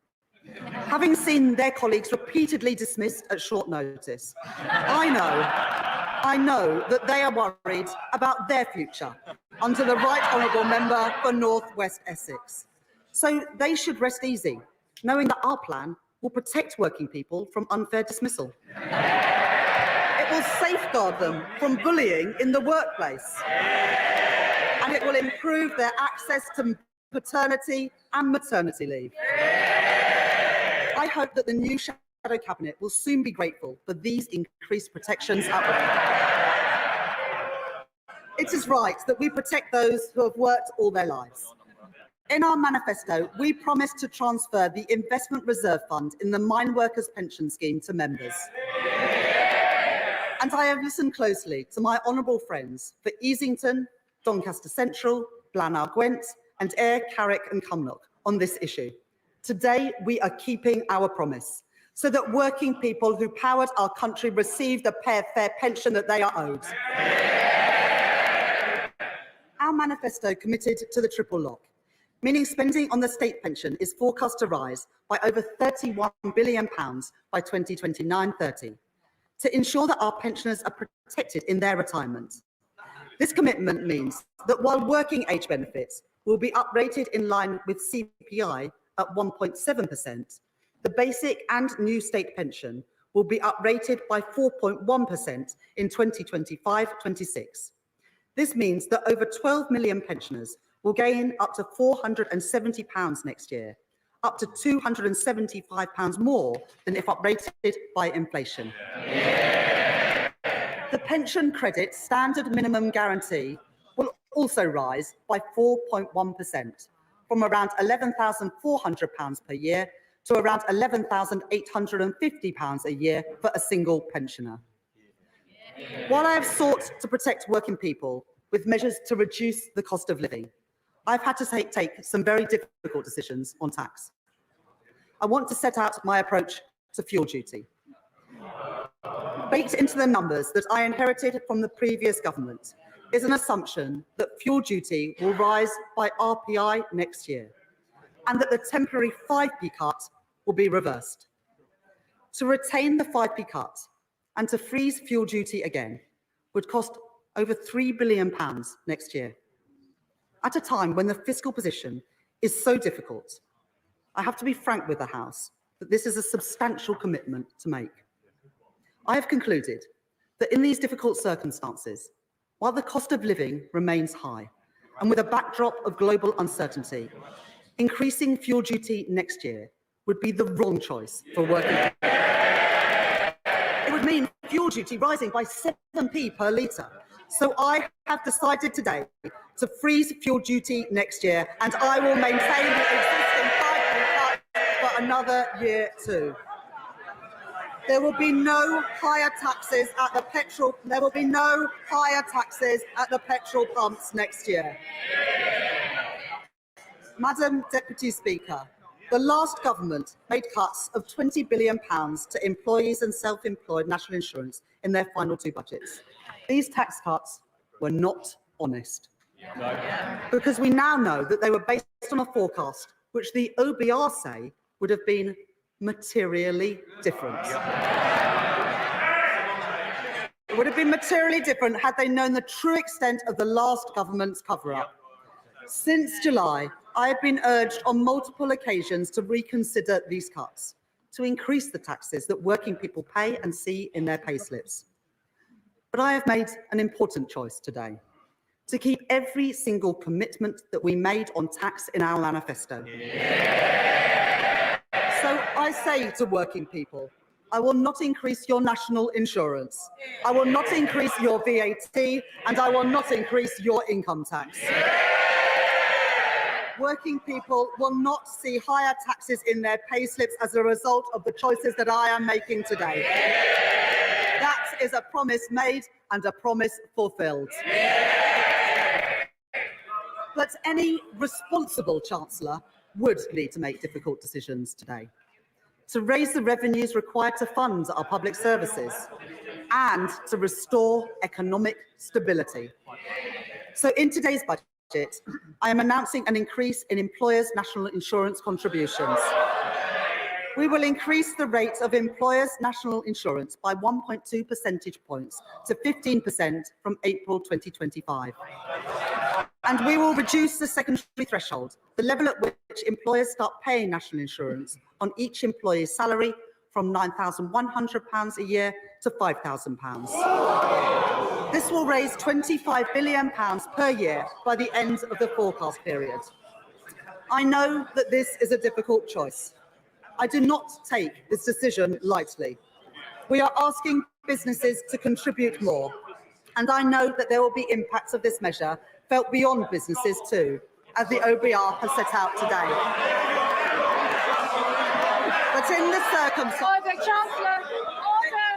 Having seen their colleagues repeatedly dismissed at short notice, I know that they are worried about their future under the Right Honourable Member for North West Essex. So they should rest easy, knowing that our plan will protect working people from unfair dismissal. It will safeguard them from bullying in the workplace, and it will improve their access to paternity and maternity leave. I hope that the new Shadow Cabinet will soon be grateful for these increased protections at work. It is right that we protect those who have worked all their lives. In our manifesto, we promised to transfer the Investment Reserve Fund in the Mine Workers Pension Scheme to members. And I have listened closely to my honourable friends for Easington, Doncaster Central, Blaenau Gwent and Ayr, Carrick and Cumnock on this issue. Today, we are keeping our promise so that working people who powered our country receive the fair pension that they are owed. Our manifesto committed to the triple lock, meaning spending on the state pension is forecast to rise by over £31 billion by 2029-30 to ensure that our pensioners are protected in their retirement. This commitment means that while working age benefits will be uprated in line with CPI at 1.7%, the basic and new state pension will be uprated by 4.1% in 2025-26. This means that over 12 million pensioners will gain up to £470 next year, up to £275 more than if uprated by inflation. The pension credit standard minimum guarantee will also rise by 4.1%, from around £11,400 per year to around £11,850 a year for a single pensioner. While I have sought to protect working people with measures to reduce the cost of living, I've had to take some very difficult decisions on tax. I want to set out my approach to fuel duty. Baked into the numbers that I inherited from the previous government is an assumption that fuel duty will rise by RPI next year, and that the temporary 5p cut will be reversed. To retain the 5p cut and to freeze fuel duty again would cost over £3 billion next year. At a time when the fiscal position is so difficult, I have to be frank with the House that this is a substantial commitment to make. I have concluded that in these difficult circumstances, while the cost of living remains high, and with a backdrop of global uncertainty, increasing fuel duty next year would be the wrong choice for working people. It would mean fuel duty rising by 7p per litre. So I have decided today to freeze fuel duty next year, and I will maintain the existing 5p cut for another year too. There will be no higher taxes at the petrol. There will be no higher taxes at the petrol pumps next year. Madam Deputy Speaker, the last government made cuts of £20 billion to employees and self-employed national insurance in their final two budgets. These tax cuts were not honest, because we now know that they were based on a forecast which the OBR say would have been materially different. It would have been materially different had they known the true extent of the last government's cover-up. Since July, I have been urged on multiple occasions to reconsider these cuts, to increase the taxes that working people pay and see in their payslips. But I have made an important choice today, to keep every single commitment that we made on tax in our manifesto. So I say to working people, I will not increase your national insurance, I will not increase your VAT, and I will not increase your income tax. Working people will not see higher taxes in their payslips as a result of the choices that I am making today. That is a promise made and a promise fulfilled. But any responsible Chancellor would need to make difficult decisions today to raise the revenues required to fund our public services and to restore economic stability. So in today's budget, I am announcing an increase in employers' national insurance contributions. We will increase the rate of employers' national insurance by 1.2 percentage points to 15% from April 2025. And we will reduce the secondary threshold, the level at which employers start paying national insurance on each employee's salary, from £9,100 a year to £5,000. This will raise £25 billion per year by the end of the forecast period. I know that this is a difficult choice. I do not take this decision lightly. We are asking businesses to contribute more, and I know that there will be impacts of this measure felt beyond businesses too, as the OBR has set out today. But in the circumstances... Order, Chancellor! Order!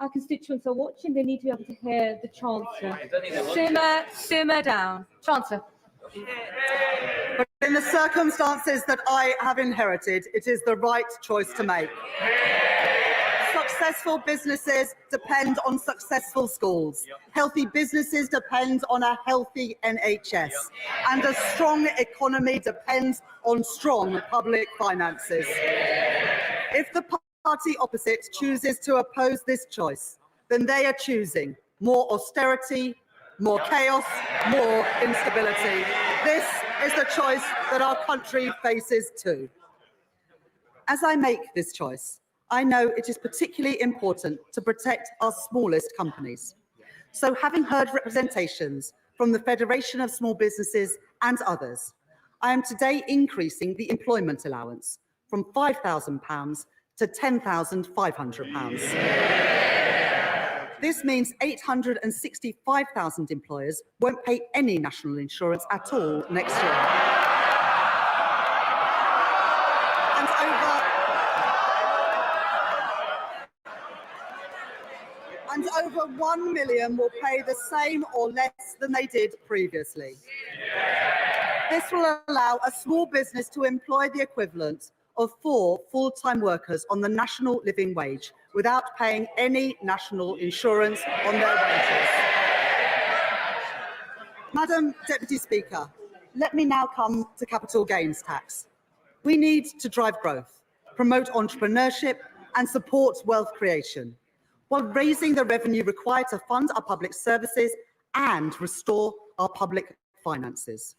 Our constituents are watching. They need to be able to hear the Chancellor. Simmer down. Chancellor. But in the circumstances that I have inherited, it is the right choice to make. Successful businesses depend on successful schools. Healthy businesses depend on a healthy NHS. And a strong economy depends on strong public finances. If the party opposite chooses to oppose this choice, then they are choosing more austerity, more chaos, more instability. This is the choice that our country faces too. As I make this choice, I know it is particularly important to protect our smallest companies. So, having heard representations from the Federation of Small Businesses and others, I am today increasing the employment allowance from £5,000 to £10,500. This means 865,000 employers won't pay any national insurance at all next year. And over 1 million will pay the same or less than they did previously. This will allow a small business to employ the equivalent of 4 full-time workers on the national living wage without paying any national insurance on their wages. Madam Deputy Speaker, let me now come to capital gains tax. We need to drive growth, promote entrepreneurship and support wealth creation, while raising the revenue required to fund our public services and restore our public finances.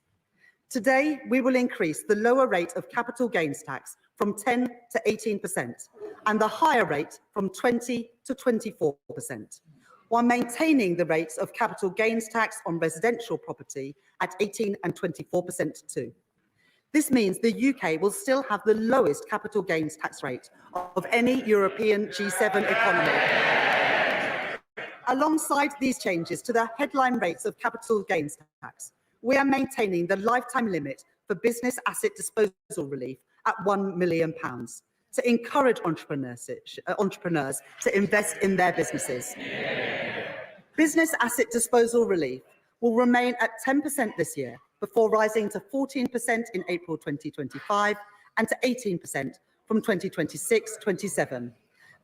Today, we will increase the lower rate of capital gains tax from 10 to 18% and the higher rate from 20 to 24%, while maintaining the rates of capital gains tax on residential property at 18 and 24% too. This means the UK will still have the lowest capital gains tax rate of any European G7 economy. Alongside these changes to the headline rates of capital gains tax, we are maintaining the lifetime limit for business asset disposal relief at £1 million to encourage entrepreneurs to invest in their businesses. Business asset disposal relief will remain at 10% this year, before rising to 14% in April 2025 and to 18% from 2026-27,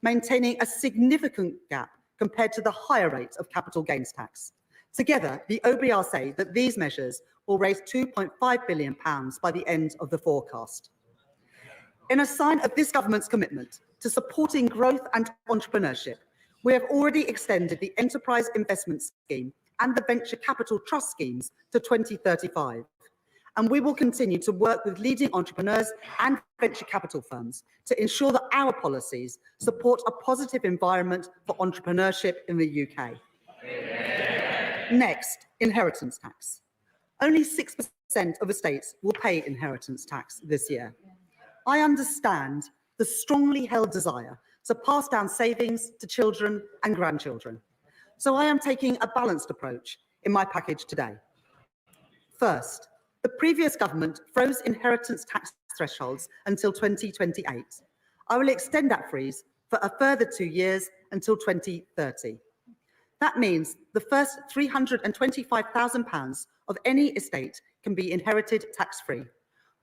maintaining a significant gap compared to the higher rate of capital gains tax. Together, the OBR say that these measures will raise £2.5 billion by the end of the forecast. In a sign of this government's commitment to supporting growth and entrepreneurship, we have already extended the Enterprise Investment Scheme and the Venture Capital Trust schemes to 2035. And we will continue to work with leading entrepreneurs and venture capital firms to ensure that our policies support a positive environment for entrepreneurship in the UK. Next, inheritance tax. Only 6% of estates will pay inheritance tax this year. I understand the strongly held desire to pass down savings to children and grandchildren. So I am taking a balanced approach in my package today. First, the previous government froze inheritance tax thresholds until 2028. I will extend that freeze for a further 2 years until 2030. That means the first £325,000 of any estate can be inherited tax-free,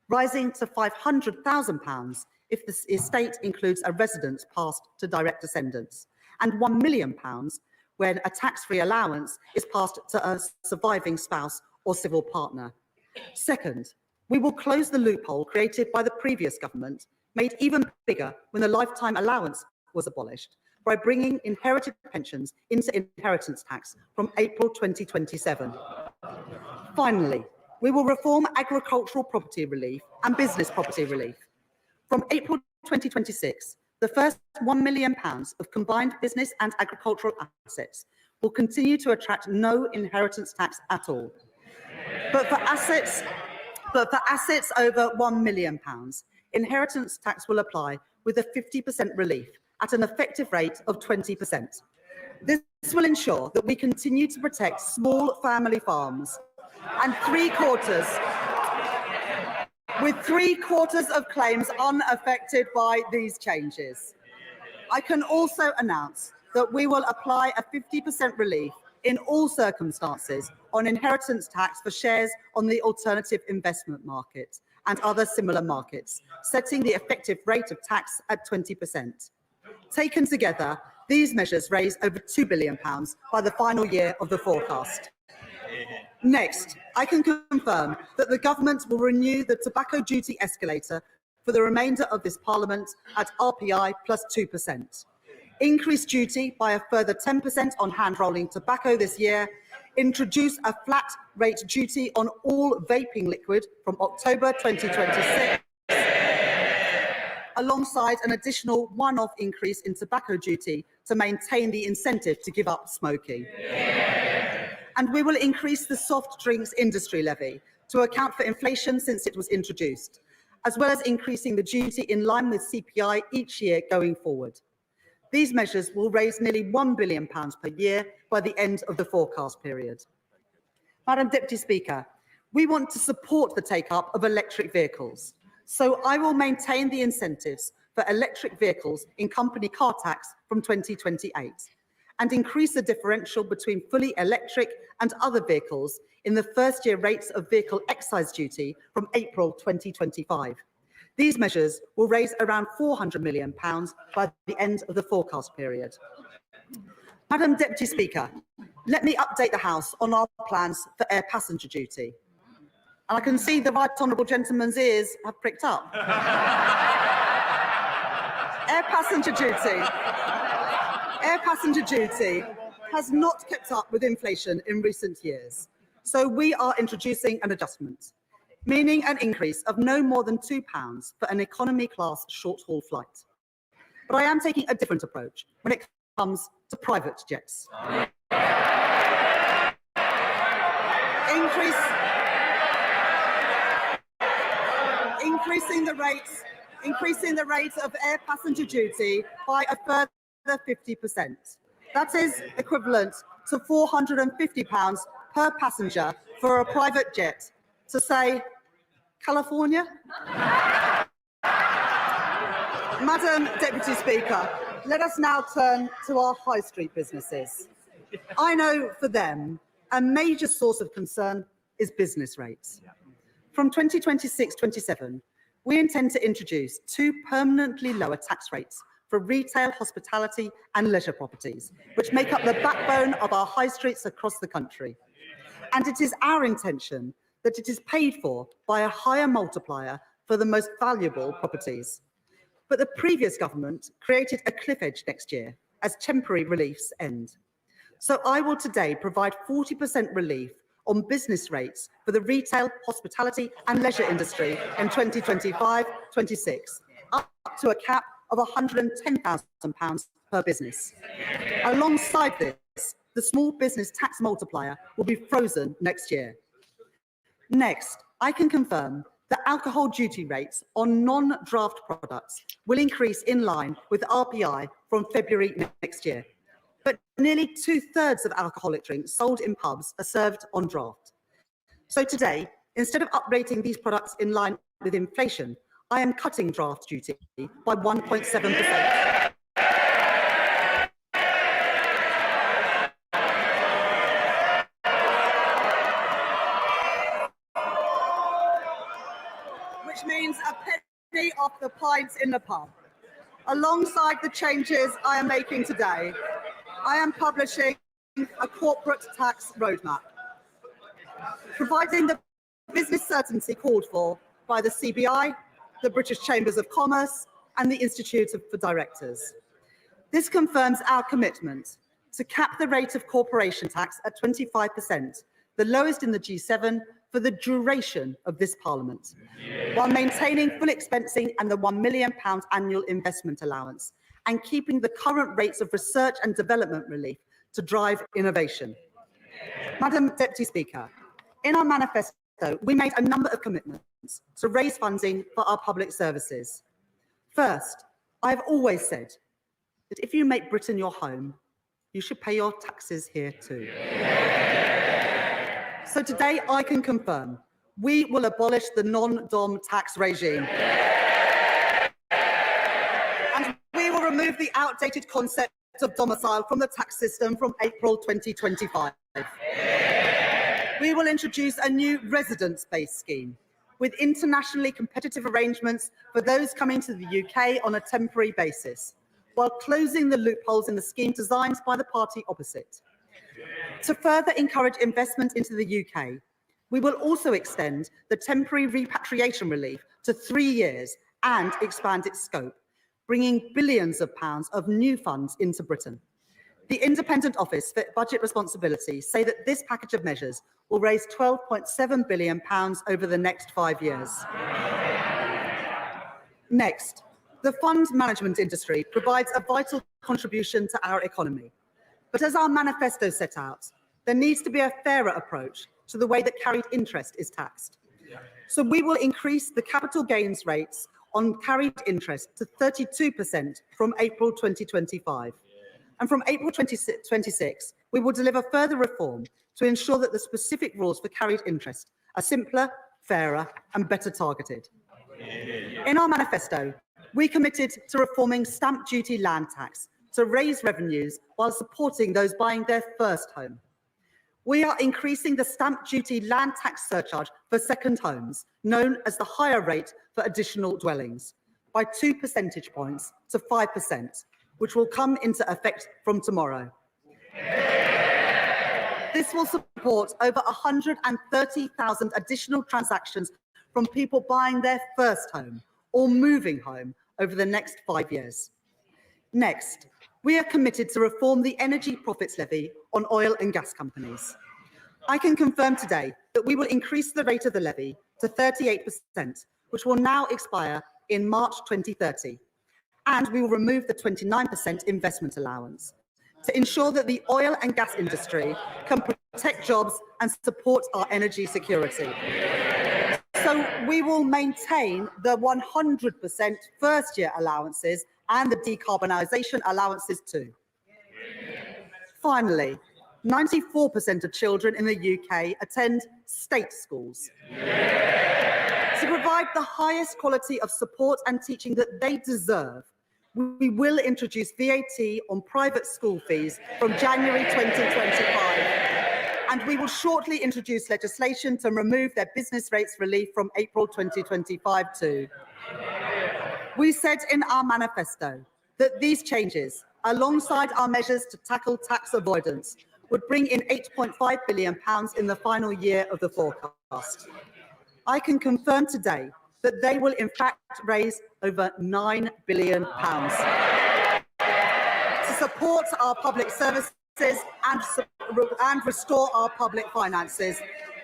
rising to £500,000 if the estate includes a residence passed to direct descendants, and £1 million when a tax-free allowance is passed to a surviving spouse or civil partner. Second, we will close the loophole created by the previous government, made even bigger when the lifetime allowance was abolished, by bringing inherited pensions into inheritance tax from April 2027. Finally, we will reform agricultural property relief and business property relief. From April 2026, the first £1 million of combined business and agricultural assets will continue to attract no inheritance tax at all. But for assets over £1 million, inheritance tax will apply with a 50% relief at an effective rate of 20%. This will ensure that we continue to protect small family farms and with three quarters of claims unaffected by these changes. I can also announce that we will apply a 50% relief in all circumstances on inheritance tax for shares on the alternative investment market and other similar markets, setting the effective rate of tax at 20%. Taken together, these measures raise over £2 billion by the final year of the forecast. Next, I can confirm that the government will renew the tobacco duty escalator for the remainder of this Parliament at RPI plus 2%. Increase duty by a further 10% on hand-rolling tobacco this year, introduce a flat rate duty on all vaping liquid from October 2026, alongside an additional one-off increase in tobacco duty to maintain the incentive to give up smoking. And we will increase the soft drinks industry levy to account for inflation since it was introduced, as well as increasing the duty in line with CPI each year going forward. These measures will raise nearly £1 billion per year by the end of the forecast period. Madam Deputy Speaker, we want to support the take-up of electric vehicles, so I will maintain the incentives for electric vehicles in company car tax from 2028 and increase the differential between fully electric and other vehicles in the first-year rates of vehicle excise duty from April 2025. These measures will raise around £400 million by the end of the forecast period. Madam Deputy Speaker, let me update the House on our plans for air passenger duty. And I can see the right honourable gentleman's ears have pricked up. Air passenger duty has not kept up with inflation in recent years, so we are introducing an adjustment, meaning an increase of no more than £2 for an economy-class short-haul flight. But I am taking a different approach when it comes to private jets. Increasing the rate of air passenger duty by a further 50%. That is equivalent to £450 per passenger for a private jet to, say, California? Madam Deputy Speaker, let us now turn to our high street businesses. I know for them, a major source of concern is business rates. From 2026-27, we intend to introduce two permanently lower tax rates for retail, hospitality and leisure properties, which make up the backbone of our high streets across the country. And it is our intention that it is paid for by a higher multiplier for the most valuable properties. But the previous government created a cliff edge next year as temporary reliefs end. So I will today provide 40% relief on business rates for the retail, hospitality and leisure industry in 2025-26, up to a cap of £110,000 per business. Alongside this, the small business tax multiplier will be frozen next year. Next, I can confirm that alcohol duty rates on non-draft products will increase in line with RPI from February next year. But nearly 2/3 of alcoholic drinks sold in pubs are served on draft. So today, instead of uprating these products in line with inflation, I am cutting draft duty by 1.7%. which means a penny off the pints in the pub. Alongside the changes I am making today, I am publishing a corporate tax roadmap, providing the business certainty called for by the CBI, the British Chambers of Commerce, and the Institute for Directors. This confirms our commitment to cap the rate of corporation tax at 25%, the lowest in the G7, for the duration of this Parliament, while maintaining full expensing and the £1 million annual investment allowance, and keeping the current rates of research and development relief to drive innovation. Madam Deputy Speaker, in our manifesto, we made a number of commitments to raise funding for our public services. First, I have always said that if you make Britain your home, you should pay your taxes here too. So today I can confirm we will abolish the non-dom tax regime. And we will remove the outdated concept of domicile from the tax system from April 2025. We will introduce a new residence-based scheme with internationally competitive arrangements for those coming to the UK on a temporary basis, while closing the loopholes in the scheme designed by the party opposite. To further encourage investment into the UK, we will also extend the temporary repatriation relief to 3 years and expand its scope, bringing billions of pounds of new funds into Britain. The Independent Office for Budget Responsibility say that this package of measures will raise £12.7 billion over the next 5 years. Next, the fund management industry provides a vital contribution to our economy. But as our manifesto set out, there needs to be a fairer approach to the way that carried interest is taxed. So we will increase the capital gains rates on carried interest to 32% from April 2025. And from April 2026, we will deliver further reform to ensure that the specific rules for carried interest are simpler, fairer, and better targeted. In our manifesto, we committed to reforming stamp duty land tax to raise revenues while supporting those buying their first home. We are increasing the stamp duty land tax surcharge for second homes, known as the higher rate for additional dwellings, by 2 percentage points to 5%, which will come into effect from tomorrow. This will support over 130,000 additional transactions from people buying their first home or moving home over the next 5 years. Next, we are committed to reform the energy profits levy on oil and gas companies. I can confirm today that we will increase the rate of the levy to 38%, which will now expire in March 2030. And we will remove the 29% investment allowance to ensure that the oil and gas industry can protect jobs and support our energy security. So we will maintain the 100% first-year allowances and the decarbonisation allowances too. Finally, 94% of children in the UK attend state schools. To provide the highest quality of support and teaching that they deserve, we will introduce VAT on private school fees from January 2025. And we will shortly introduce legislation to remove their business rates relief from April 2025 too. We said in our manifesto that these changes, alongside our measures to tackle tax avoidance, would bring in £8.5 billion in the final year of the forecast. I can confirm today that they will in fact raise over £9 billion to support our public services and restore our public finances.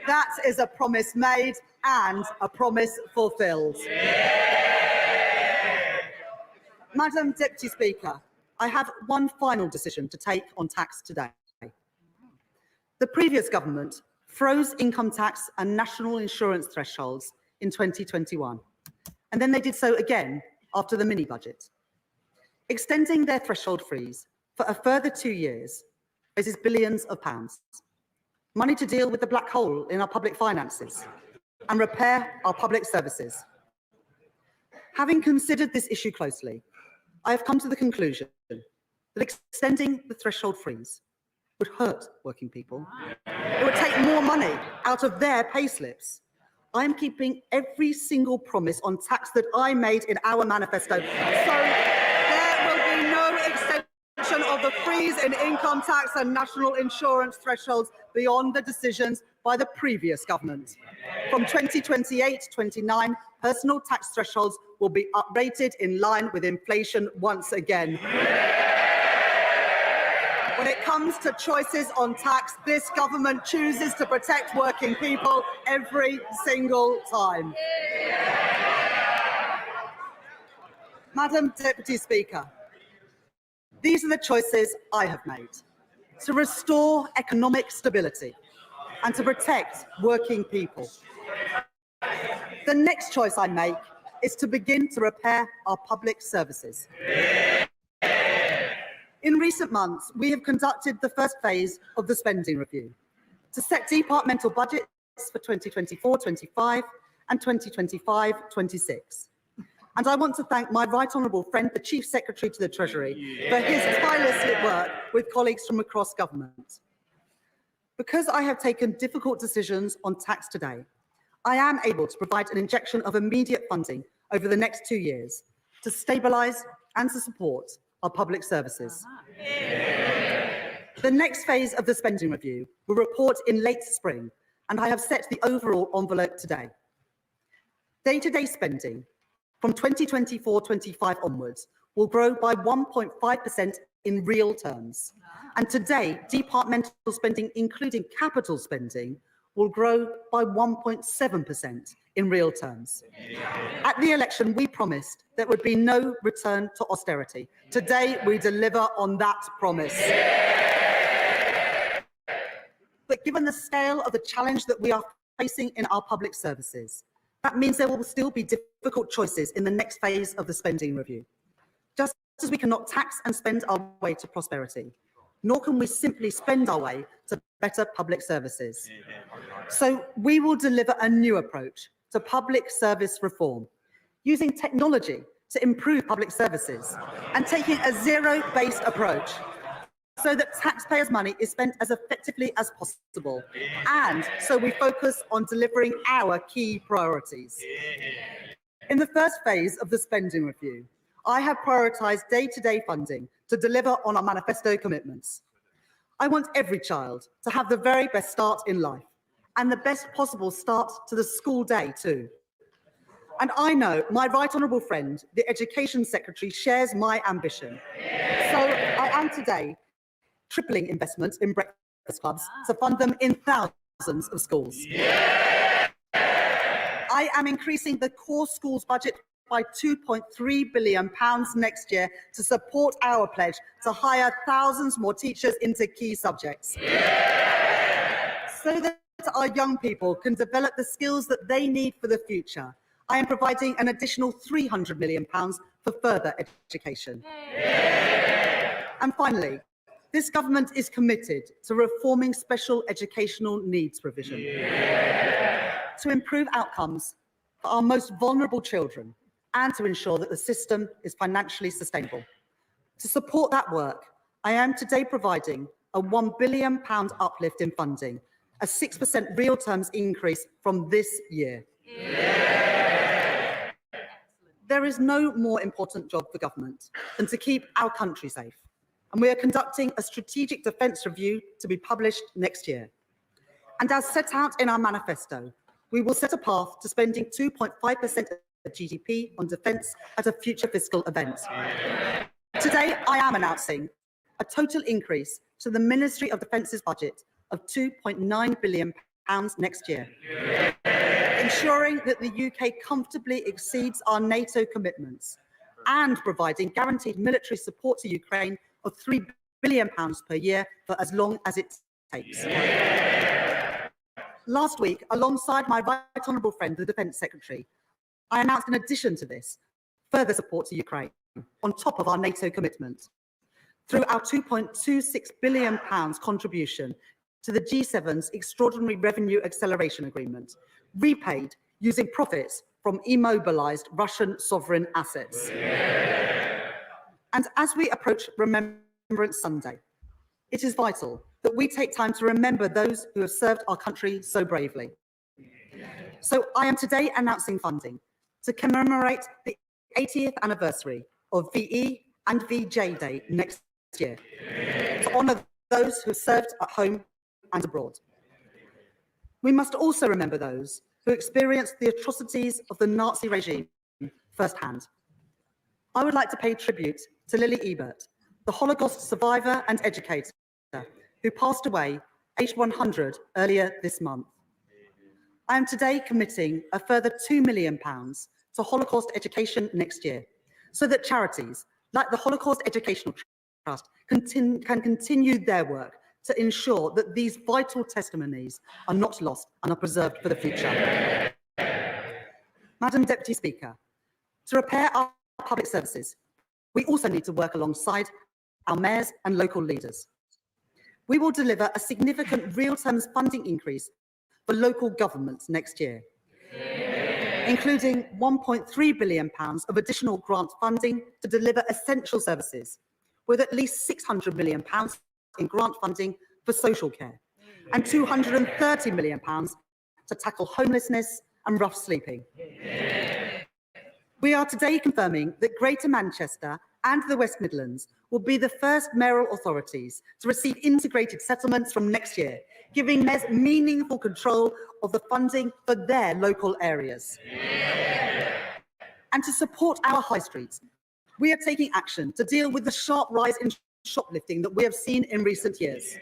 That is a promise made and a promise fulfilled. Madam Deputy Speaker, I have one final decision to take on tax today. The previous government froze income tax and national insurance thresholds in 2021, and then they did so again after the mini-budget. Extending their threshold freeze for a further 2 years raises billions of pounds, money to deal with the black hole in our public finances and repair our public services. Having considered this issue closely, I have come to the conclusion that extending the threshold freeze would hurt working people. It would take more money out of their payslips. I'm keeping every single promise on tax that I made in our manifesto. So there will be no extension of the freeze in income tax and national insurance thresholds beyond the decisions by the previous government. From 2028-29, personal tax thresholds will be uprated in line with inflation once again. When it comes to choices on tax, this government chooses to protect working people every single time. Madam Deputy Speaker, these are the choices I have made to restore economic stability and to protect working people. The next choice I make is to begin to repair our public services. In recent months, we have conducted the first phase of the spending review to set departmental budgets for 2024-25 and 2025-26. And I want to thank my right honourable friend, the Chief Secretary to the Treasury, for his tireless work with colleagues from across government. Because I have taken difficult decisions on tax today, I am able to provide an injection of immediate funding over the next 2 years to stabilise and to support our public services. The next phase of the spending review will report in late spring, and I have set the overall envelope today. Day-to-day spending from 2024-25 onwards will grow by 1.5% in real terms. And today, departmental spending, including capital spending, will grow by 1.7% in real terms. At the election, we promised there would be no return to austerity. Today, we deliver on that promise. But given the scale of the challenge that we are facing in our public services, that means there will still be difficult choices in the next phase of the spending review. Just as we cannot tax and spend our way to prosperity, nor can we simply spend our way to better public services. So we will deliver a new approach to public service reform, using technology to improve public services and taking a zero-based approach so that taxpayers' money is spent as effectively as possible, and so we focus on delivering our key priorities. In the first phase of the spending review, I have prioritised day-to-day funding to deliver on our manifesto commitments. I want every child to have the very best start in life and the best possible start to the school day too. And I know my right honourable friend, the Education Secretary, shares my ambition. So I am today tripling investment in breakfast clubs to fund them in thousands of schools. I am increasing the core schools budget by £2.3 billion next year to support our pledge to hire thousands more teachers into key subjects. So that our young people can develop the skills that they need for the future, I am providing an additional £300 million for further education. And finally, this government is committed to reforming special educational needs provision to improve outcomes for our most vulnerable children and to ensure that the system is financially sustainable. To support that work, I am today providing a £1 billion uplift in funding, a 6% real terms increase from this year. There is no more important job for government than to keep our country safe, and we are conducting a strategic defence review to be published next year. And as set out in our manifesto, we will set a path to spending 2.5% of GDP on defence at a future fiscal event. Today, I am announcing a total increase to the Ministry of Defence's budget of £2.9 billion next year, ensuring that the UK comfortably exceeds our NATO commitments and providing guaranteed military support to Ukraine of £3 billion per year for as long as it takes. Last week, alongside my right honourable friend, the Defence Secretary, I announced in addition to this, further support to Ukraine on top of our NATO commitment through our £2.26 billion contribution to the G7's Extraordinary Revenue Acceleration Agreement, repaid using profits from immobilised Russian sovereign assets. And as we approach Remembrance Sunday, it is vital that we take time to remember those who have served our country so bravely. So I am today announcing funding to commemorate the 80th anniversary of VE and VJ Day next year, to honour those who served at home and abroad. We must also remember those who experienced the atrocities of the Nazi regime firsthand. I would like to pay tribute to Lily Ebert, the Holocaust survivor and educator who passed away aged 100 earlier this month. I am today committing a further £2 million to Holocaust education next year, so that charities like the Holocaust Educational Trust can continue their work to ensure that these vital testimonies are not lost and are preserved for the future. Madam Deputy Speaker, to repair our public services, we also need to work alongside our mayors and local leaders. We will deliver a significant real terms funding increase for local governments next year, including £1.3 billion of additional grant funding to deliver essential services, with at least £600 million in grant funding for social care and £230 million to tackle homelessness and rough sleeping. We are today confirming that Greater Manchester and the West Midlands will be the first mayoral authorities to receive integrated settlements from next year, giving mayors meaningful control of the funding for their local areas. And to support our high streets, we are taking action to deal with the sharp rise in shoplifting that we have seen in recent years.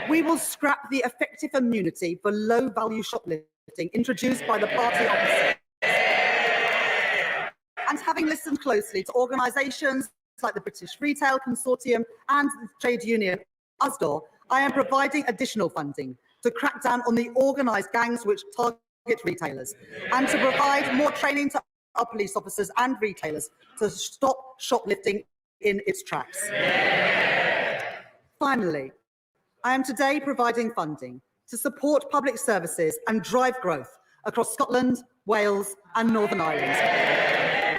We will scrap the effective immunity for low-value shoplifting introduced by the party opposite. And having listened closely to organisations like the British Retail Consortium and the trade union USDOR, I am providing additional funding to crack down on the organised gangs which target retailers, and to provide more training to our police officers and retailers to stop shoplifting in its tracks. Finally, I am today providing funding to support public services and drive growth across Scotland, Wales and Northern Ireland.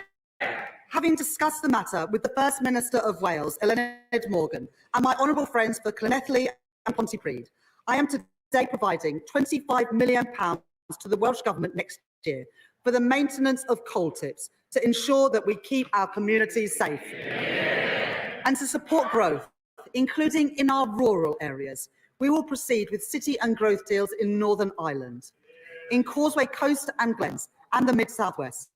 Having discussed the matter with the First Minister of Wales, Eluned Morgan, and my honourable friends for Llanelli and Pontypridd, I am today providing £25 million to the Welsh Government next year for the maintenance of coal tips to ensure that we keep our communities safe. And to support growth, including in our rural areas, we will proceed with city and growth deals in Northern Ireland, in Causeway Coast and Glens, and the Mid-South West.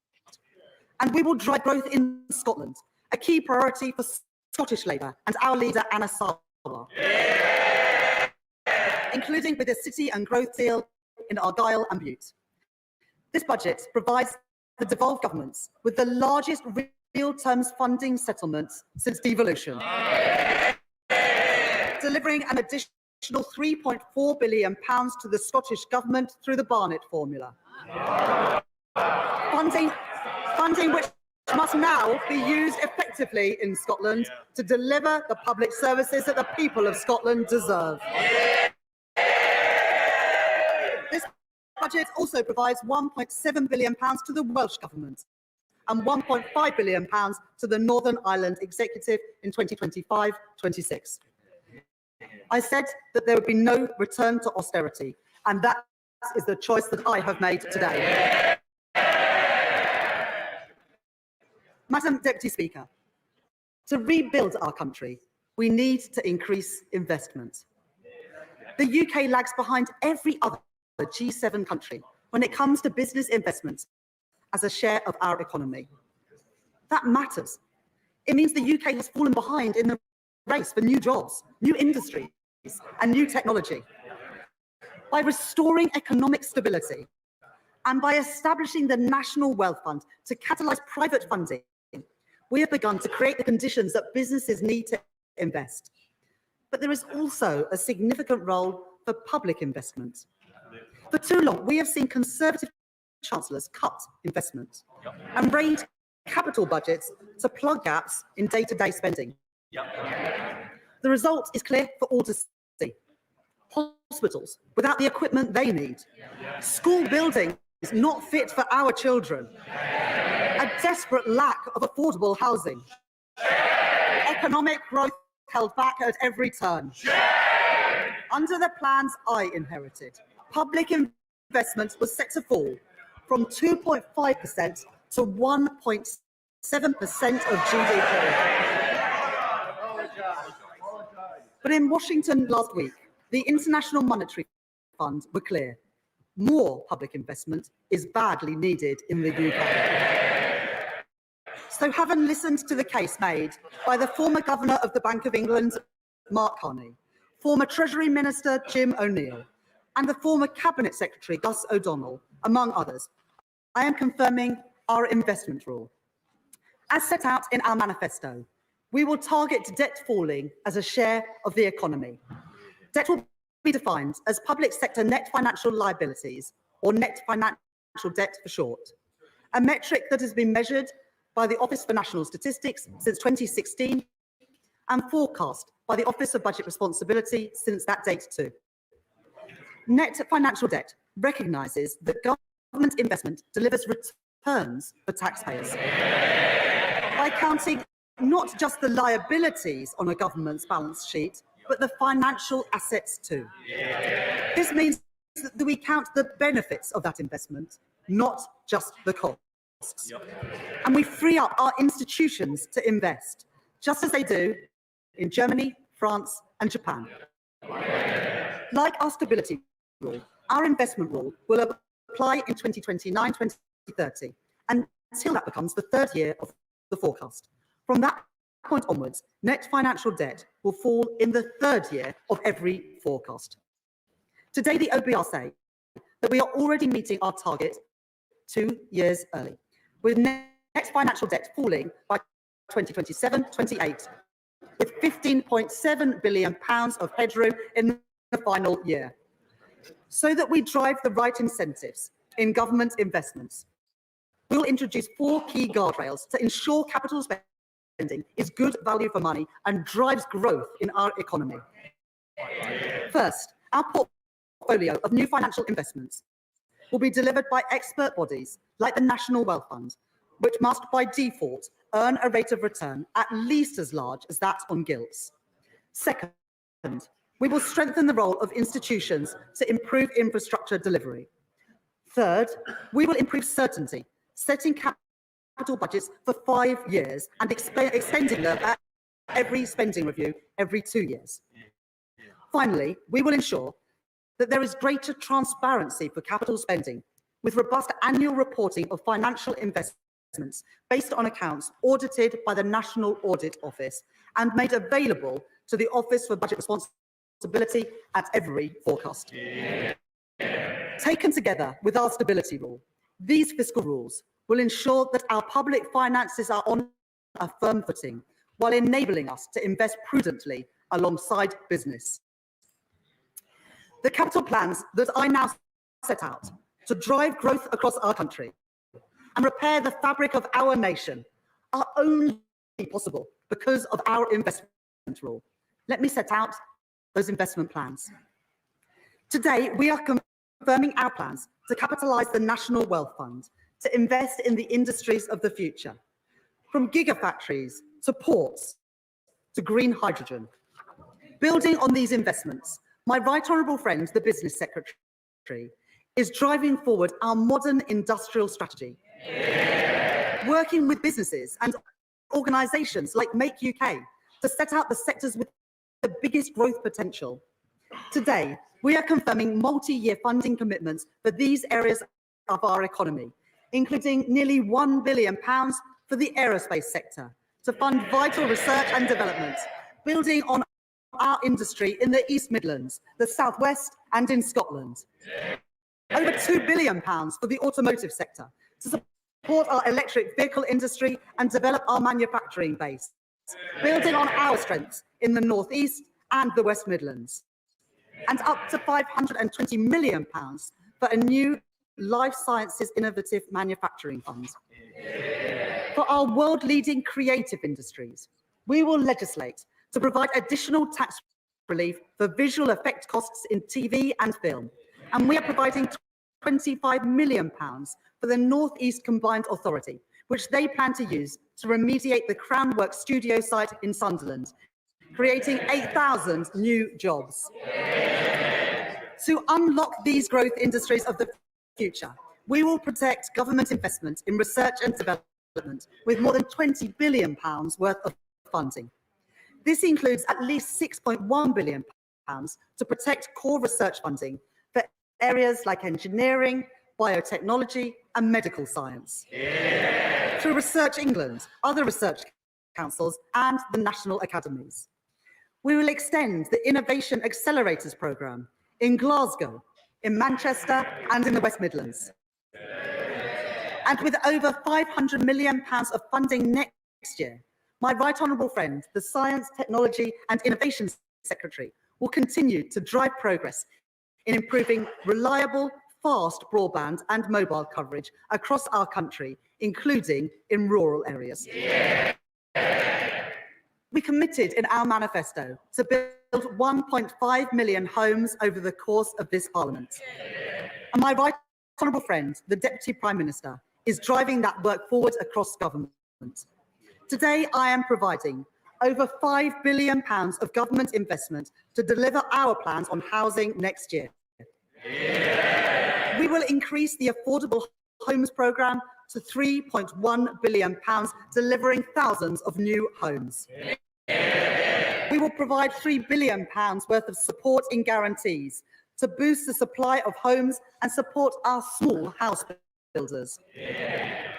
And we will drive growth in Scotland, a key priority for Scottish Labour and our leader, Anna Sarwar, including with a city and growth deal in Argyll and Bute. This budget provides the devolved governments with the largest real terms funding settlements since devolution, delivering an additional £3.4 billion to the Scottish Government through the Barnett formula. Funding which must now be used effectively in Scotland to deliver the public services that the people of Scotland deserve. This budget also provides £1.7 billion to the Welsh Government and £1.5 billion to the Northern Ireland Executive in 2025-26. I said that there would be no return to austerity, and that is the choice that I have made today. Madam Deputy Speaker, to rebuild our country, we need to increase investment. The UK lags behind every other G7 country when it comes to business investment as a share of our economy. That matters. It means the UK has fallen behind in the race for new jobs, new industries, and new technology. By restoring economic stability and by establishing the National Wealth Fund to catalyse private funding, we have begun to create the conditions that businesses need to invest. But there is also a significant role for public investment. For too long, we have seen Conservative chancellors cut investment and raid capital budgets to plug gaps in day-to-day spending. The result is clear for all to see. Hospitals without the equipment they need. School buildings not fit for our children. A desperate lack of affordable housing. Economic growth held back at every turn. Under the plans I inherited, public investment was set to fall from 2.5% to 1.7% of GDP. But in Washington last week, the International Monetary Fund were clear. More public investment is badly needed in the UK. So having listened to the case made by the former Governor of the Bank of England, Mark Carney, former Treasury Minister Jim O'Neill, and the former Cabinet Secretary Gus O'Donnell, among others, I am confirming our investment rule. As set out in our manifesto, we will target debt falling as a share of the economy. Debt will be defined as public sector net financial liabilities, or net financial debt for short, a metric that has been measured by the Office for National Statistics since 2016 and forecast by the Office of Budget Responsibility since that date too. Net financial debt recognises that government investment delivers returns for taxpayers by counting not just the liabilities on a government's balance sheet, but the financial assets too. This means that we count the benefits of that investment, not just the costs. And we free up our institutions to invest, just as they do in Germany, France, and Japan. Like our stability rule, our investment rule will apply in 2029-2030, until that becomes the third year of the forecast. From that point onwards, net financial debt will fall in the third year of every forecast. Today, the OBR say that we are already meeting our target 2 years early, with net financial debt falling by 2027-28, with £15.7 billion of headroom in the final year. So that we drive the right incentives in government investments, we will introduce 4 key guardrails to ensure capital spending is good value for money and drives growth in our economy. First, our portfolio of new financial investments will be delivered by expert bodies like the National Wealth Fund, which must by default earn a rate of return at least as large as that on gilts. Second, we will strengthen the role of institutions to improve infrastructure delivery. Third, we will improve certainty, setting capital budgets for 5 years and extending them at every spending review every 2 years. Finally, we will ensure that there is greater transparency for capital spending, with robust annual reporting of financial investments based on accounts audited by the National Audit Office and made available to the Office for Budget Responsibility at every forecast. Taken together with our stability rule, these fiscal rules will ensure that our public finances are on a firm footing while enabling us to invest prudently alongside business. The capital plans that I now set out to drive growth across our country and repair the fabric of our nation are only possible because of our investment rule. Let me set out those investment plans. Today, we are confirming our plans to capitalise the National Wealth Fund to invest in the industries of the future, from gigafactories to ports to green hydrogen. Building on these investments, my right honourable friend, the Business Secretary, is driving forward our modern industrial strategy, working with businesses and organisations like Make UK to set out the sectors with the biggest growth potential. Today, we are confirming multi-year funding commitments for these areas of our economy, including nearly £1 billion for the aerospace sector to fund vital research and development, building on our industry in the East Midlands, the South West and in Scotland. Over £2 billion for the automotive sector to support our electric vehicle industry and develop our manufacturing base, building on our strengths in the North East and the West Midlands. And up to £520 million for a new Life Sciences Innovative Manufacturing Fund. For our world-leading creative industries, we will legislate to provide additional tax relief for visual effect costs in TV and film. And we are providing £25 million for the North East Combined Authority, which they plan to use to remediate the Crownwork studio site in Sunderland, creating 8,000 new jobs. To unlock these growth industries of the future, we will protect government investment in research and development with more than £20 billion worth of funding. This includes at least £6.1 billion to protect core research funding for areas like engineering, biotechnology and medical science. Through Research England, other research councils and the national academies. We will extend the Innovation Accelerators programme in Glasgow, in Manchester and in the West Midlands. And with over £500 million of funding next year, my right honourable friend, the Science, Technology and Innovation Secretary, will continue to drive progress in improving reliable, fast broadband and mobile coverage across our country, including in rural areas. We committed in our manifesto to build 1.5 million homes over the course of this Parliament. And my right honourable friend, the Deputy Prime Minister, is driving that work forward across government. Today, I am providing over £5 billion of government investment to deliver our plans on housing next year. We will increase the Affordable Homes programme to £3.1 billion, delivering thousands of new homes. We will provide £3 billion worth of support in guarantees to boost the supply of homes and support our small house builders.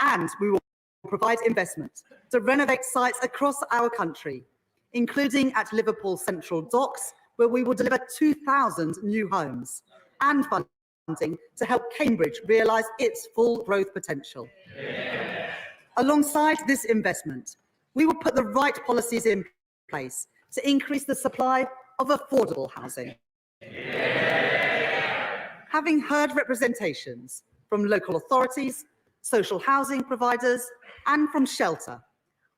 And we will provide investment to renovate sites across our country, including at Liverpool Central Docks, where we will deliver 2,000 new homes, and funding to help Cambridge realise its full growth potential. Alongside this investment, we will put the right policies in place to increase the supply of affordable housing. Having heard representations from local authorities, social housing providers, and from Shelter,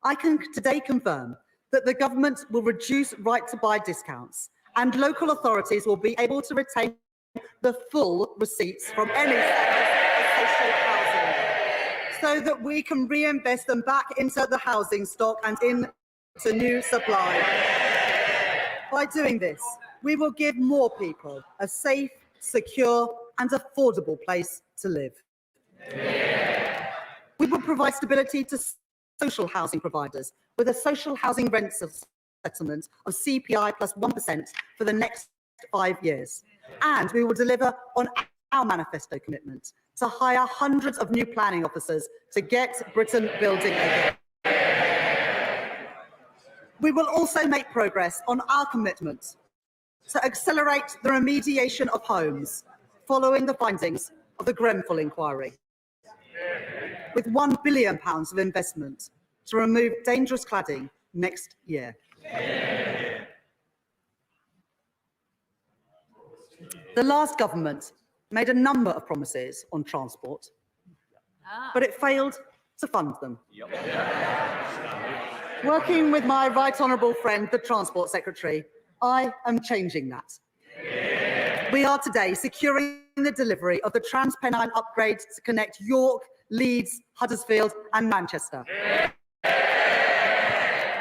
I can today confirm that the government will reduce right-to-buy discounts and local authorities will be able to retain the full receipts from any sales of social housing so that we can reinvest them back into the housing stock and into new supply. By doing this, we will give more people a safe, secure and affordable place to live. We will provide stability to social housing providers with a social housing rent settlement of CPI plus 1% for the next 5 years. And we will deliver on our manifesto commitment to hire hundreds of new planning officers to get Britain building again. We will also make progress on our commitment to accelerate the remediation of homes following the findings of the Grenfell inquiry, with £1 billion of investment to remove dangerous cladding next year. The last government made a number of promises on transport, but it failed to fund them. Working with my right honourable friend, the Transport Secretary, I am changing that. We are today securing the delivery of the Transpennine upgrade to connect York, Leeds, Huddersfield and Manchester.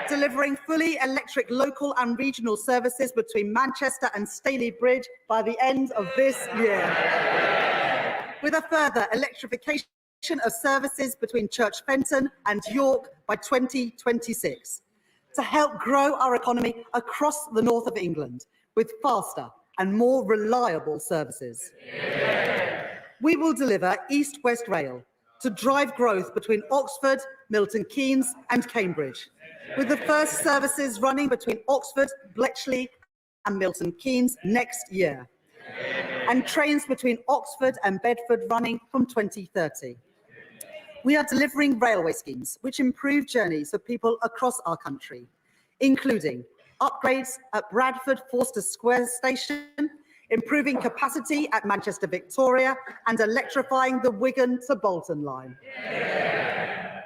Delivering fully electric local and regional services between Manchester and Staley Bridge by the end of this year. With a further electrification of services between Church Fenton and York by 2026 to help grow our economy across the north of England with faster and more reliable services. We will deliver East-West Rail to drive growth between Oxford, Milton Keynes and Cambridge, with the first services running between Oxford, Bletchley and Milton Keynes next year, and trains between Oxford and Bedford running from 2030. We are delivering railway schemes which improve journeys for people across our country, including upgrades at Bradford Forster Square Station, improving capacity at Manchester Victoria and electrifying the Wigan to Bolton line.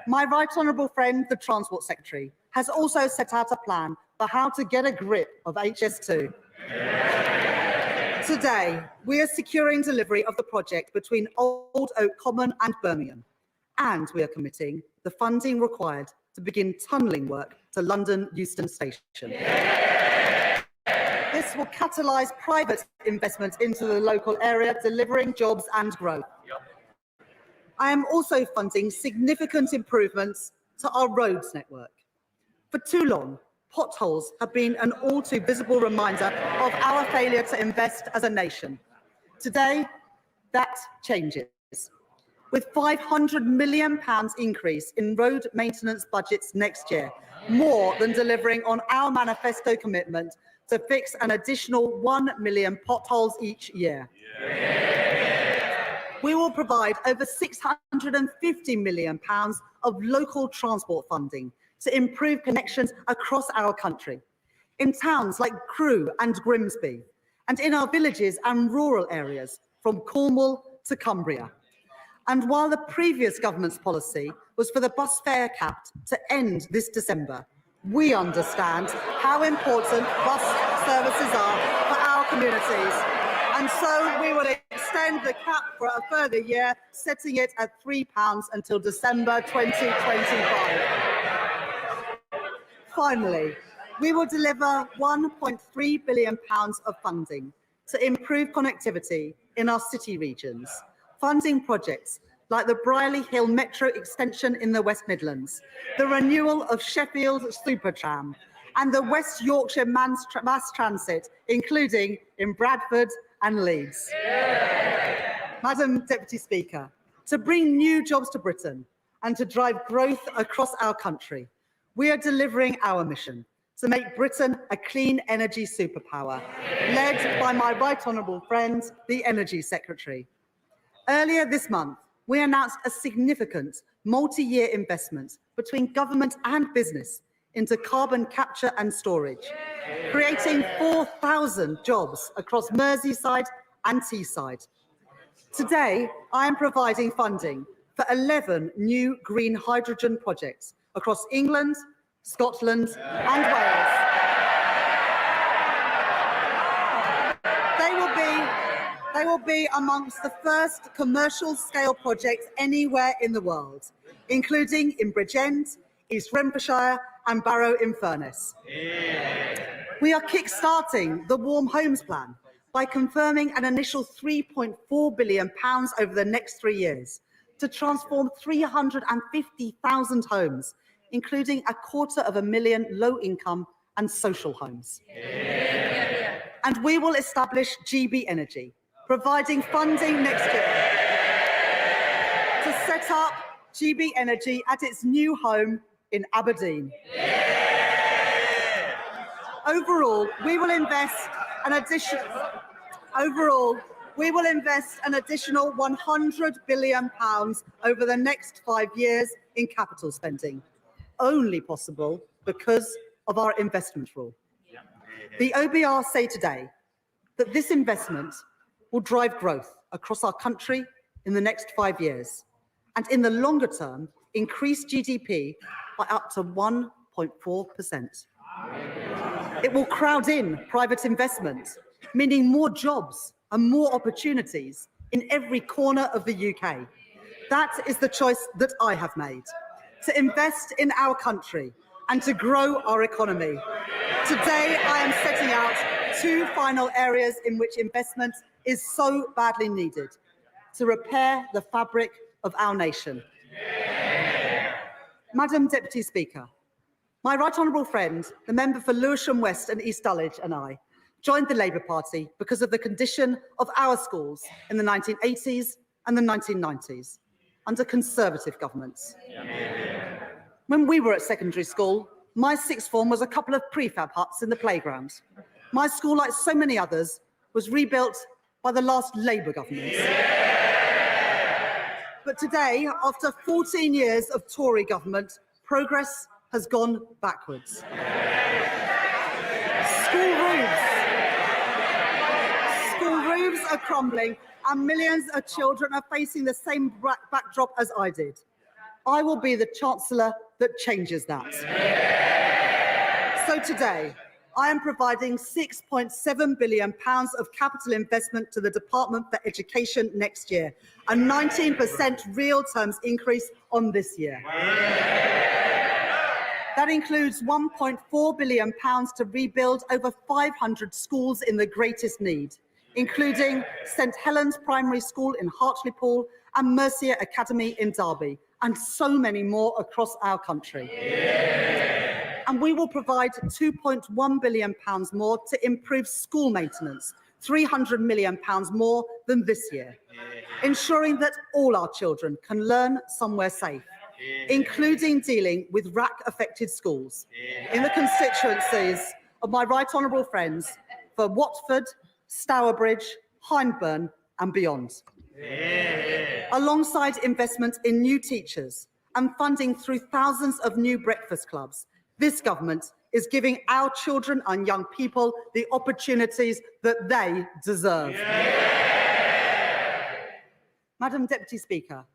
My right honourable friend, the Transport Secretary, has also set out a plan for how to get a grip of HS2. Today, we are securing delivery of the project between Old Oak Common and Birmingham, and we are committing the funding required to begin tunnelling work to London Euston Station. This This will catalyse private investment into the local area, delivering jobs and growth. I am also funding significant improvements to our roads network. For too long, potholes have been an all too visible reminder of our failure to invest as a nation. Today, that changes. With £500 million increase in road maintenance budgets next year, more than delivering on our manifesto commitment to fix an additional 1 million potholes each year. We will provide over £650 million of local transport funding to improve connections across our country, in towns like Crewe and Grimsby, and in our villages and rural areas from Cornwall to Cumbria. And while the previous government's policy was for the bus fare cap to end this December, we understand how important bus services are for our communities. And so we will extend the cap for a further year, setting it at £3 until December 2025. Finally, we will deliver £1.3 billion of funding to improve connectivity in our city regions, funding projects like the Brierley Hill Metro extension in the West Midlands, the renewal of Sheffield Supertram, and the West Yorkshire Mass Transit, including in Bradford and Leeds. Madam Deputy Speaker, to bring new jobs to Britain and to drive growth across our country, we are delivering our mission to make Britain a clean energy superpower, led by my right honourable friend, the Energy Secretary. Earlier this month, we announced a significant multi-year investment between government and business into carbon capture and storage, creating 4,000 jobs across Merseyside and Teesside. Today, I am providing funding for 11 new green hydrogen projects across England, Scotland and Wales. They will be amongst the first commercial scale projects anywhere in the world, including in Bridgend, East Renfrewshire and Barrow-in-Furness. We are kick-starting the Warm Homes Plan by confirming an initial £3.4 billion over the next 3 years to transform 350,000 homes, including 250,000 low-income and social homes. And we will establish GB Energy, providing funding next year to set up GB Energy at its new home in Aberdeen. Overall, we will invest an additional £100 billion over the next 5 years in capital spending, only possible because of our investment rule. The OBR say today that this investment will drive growth across our country in the next 5 years, and in the longer term, increase GDP by up to 1.4%. It will crowd in private investment, meaning more jobs and more opportunities in every corner of the UK. That is the choice that I have made, to invest in our country and to grow our economy. Today, I am setting out 2 final areas in which investment is so badly needed to repair the fabric of our nation. Madam Deputy Speaker, my right honourable friend, the member for Lewisham West and East Dulwich and I joined the Labour Party because of the condition of our schools in the 1980s and the 1990s under Conservative governments. When we were at secondary school, my sixth form was a couple of prefab huts in the playground. My school, like so many others, was rebuilt by the last Labour government. But today, after 14 years of Tory government, progress has gone backwards. School roofs are crumbling and millions of children are facing the same backdrop as I did. I will be the Chancellor that changes that. So today, I am providing £6.7 billion of capital investment to the Department for Education next year, a 19% real terms increase on this year. That includes £1.4 billion to rebuild over 500 schools in the greatest need, including St Helens Primary School in Hartlepool and Mercia Academy in Derby, and so many more across our country. And we will provide £2.1 billion more to improve school maintenance, £300 million more than this year, ensuring that all our children can learn somewhere safe, including dealing with RAC-affected schools in the constituencies of my right honourable friends for Watford, Stourbridge, Hyndburn and beyond. Alongside investment in new teachers and funding through thousands of new breakfast clubs, this government is giving our children and young people the opportunities that they deserve. Madam Deputy Speaker,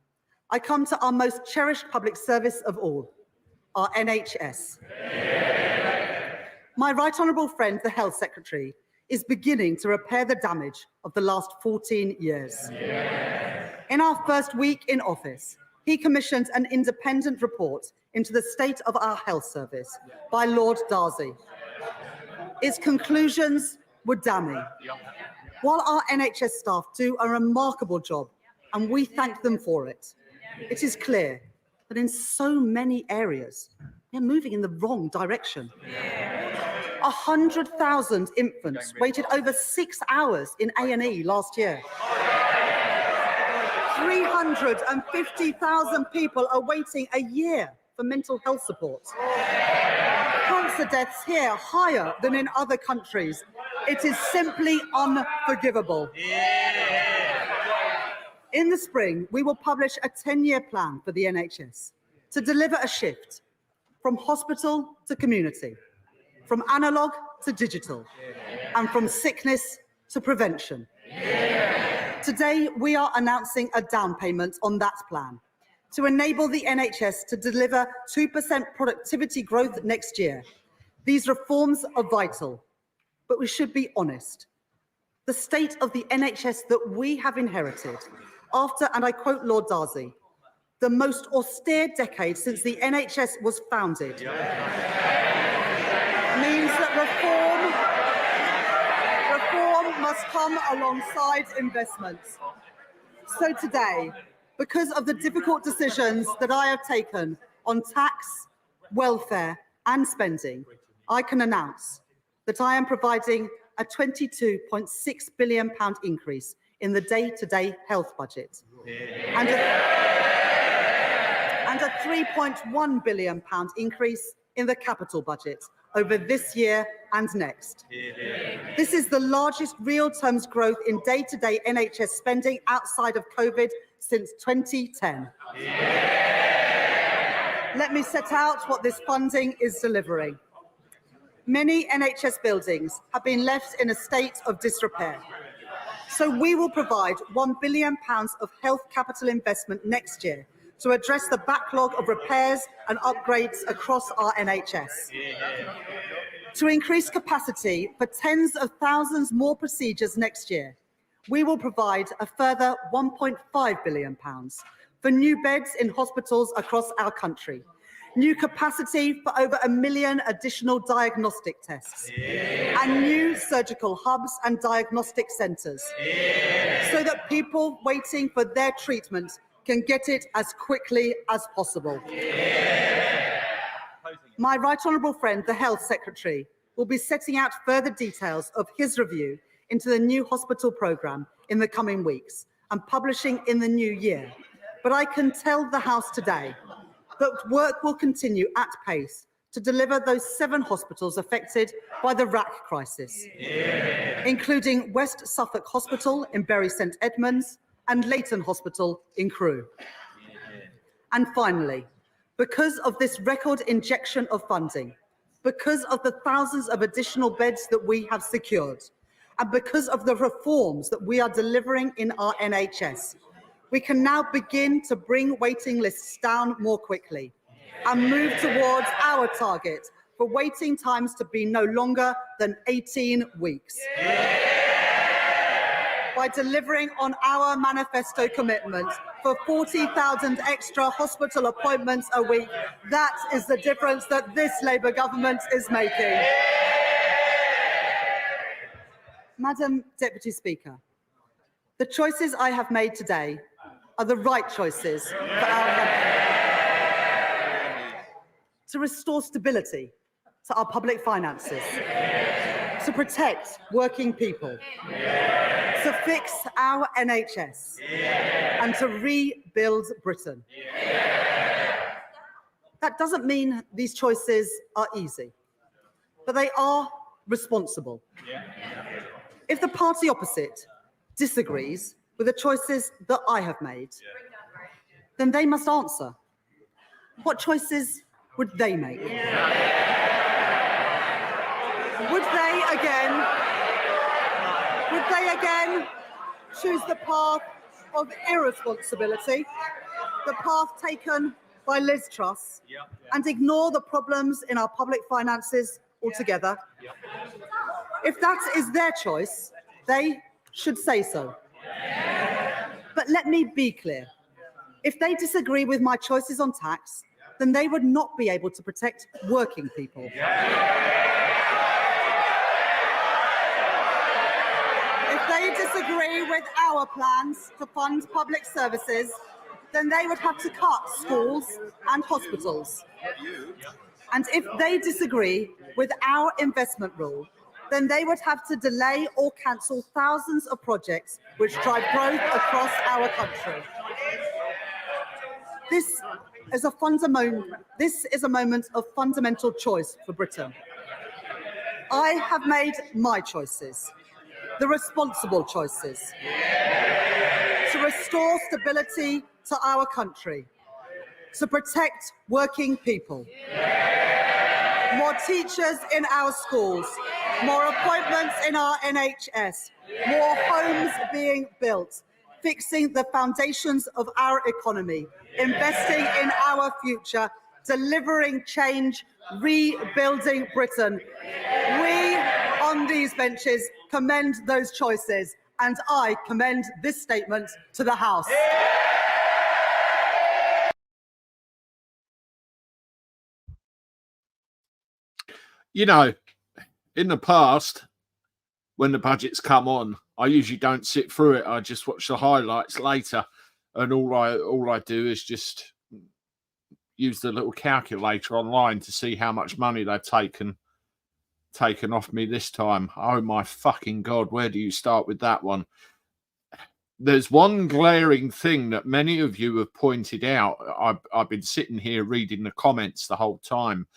I come to our most cherished public service of all, our NHS. My right honourable friend, the Health Secretary, is beginning to repair the damage of the last 14 years. In our first week in office, he commissioned an independent report into the state of our health service by Lord Darcy. Its conclusions were damning. While our NHS staff do a remarkable job, and we thank them for it, it is clear that in so many areas, they're moving in the wrong direction. 100,000 infants waited over 6 hours in A&E last year. 350,000 people are waiting a year for mental health support. Cancer deaths here higher than in other countries. It is simply unforgivable. In the spring, we will publish a 10-year plan for the NHS to deliver a shift from hospital to community, from analogue to digital, and from sickness to prevention. Today, we are announcing a down payment on that plan to enable the NHS to deliver 2% productivity growth next year. These reforms are vital, but we should be honest. The state of the NHS that we have inherited after, and I quote Lord Darcy, the most austere decade since the NHS was founded, means that reform must come alongside investments. So today, because of the difficult decisions that I have taken on tax, welfare and spending, I can announce that I am providing a £22.6 billion increase in the day-to-day health budget and a £3.1 billion increase in the capital budget over this year and next. This is the largest real terms growth in day-to-day NHS spending outside of COVID since 2010. Let me set out what this funding is delivering. Many NHS buildings have been left in a state of disrepair. So we will provide £1 billion of health capital investment next year to address the backlog of repairs and upgrades across our NHS. To increase capacity for tens of thousands more procedures next year, we will provide a further £1.5 billion for new beds in hospitals across our country, new capacity for over 1 million additional diagnostic tests, and new surgical hubs and diagnostic centres, so that people waiting for their treatment can get it as quickly as possible. My right honourable friend, the Health Secretary, will be setting out further details of his review into the new hospital programme in the coming weeks and publishing in the new year. But I can tell the House today that work will continue at pace to deliver those 7 hospitals affected by the RAC crisis, including West Suffolk Hospital in Bury St Edmunds and Leighton Hospital in Crewe. And finally, because of this record injection of funding, because of the thousands of additional beds that we have secured, and because of the reforms that we are delivering in our NHS, we can now begin to bring waiting lists down more quickly and move towards our target for waiting times to be no longer than 18 weeks. by delivering on our manifesto commitment for 40,000 extra hospital appointments a week. That is the difference that this Labour government is making. Madam Deputy Speaker, the choices I have made today are the right choices for our country. To restore stability to our public finances, to protect working people, to fix our NHS, and to rebuild Britain. That doesn't mean these choices are easy, but they are responsible. If the party opposite disagrees with the choices that I have made, then they must answer. What choices would they make? Would they again choose the path of irresponsibility, the path taken by Liz Truss, and ignore the problems in our public finances altogether? If that is their choice, they should say so. But let me be clear. If they disagree with my choices on tax, then they would not be able to protect working people. If they disagree with our plans to fund public services, then they would have to cut schools and hospitals. And if they disagree with our investment rule, then they would have to delay or cancel thousands of projects which drive growth across our country. This is a moment of fundamental choice for Britain. I have made my choices, the responsible choices, to restore stability to our country, to protect working people, more teachers in our schools, more appointments in our NHS, more homes being built, fixing the foundations of our economy, investing in our future, delivering change, rebuilding Britain. We on these benches commend those choices, and I commend this statement to the House. You know, in the past, when the budgets come on, I usually don't sit through it. I just watch the highlights later, and all I do is just use the little calculator online to see how much money they've taken off me this time. Oh my fucking God, where do you start with that one? There's one glaring thing that many of you have pointed out. I've been sitting here reading the comments the whole time.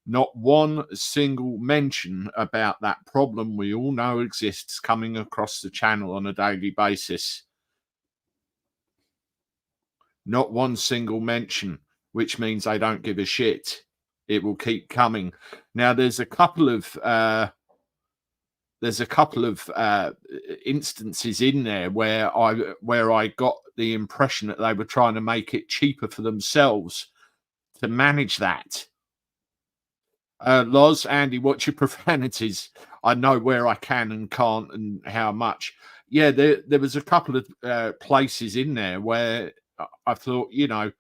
Not one single mention about that problem we all know exists coming across the channel on a daily basis. Not one single mention, which means they don't give a shit. It will keep coming. Now, there's a couple of instances in there where I got the impression that they were trying to make it cheaper for themselves to manage that. Loz, Andy, what's your profanities? I know where I can and can't and how much. Yeah, there was a couple of places in there where I thought, you know,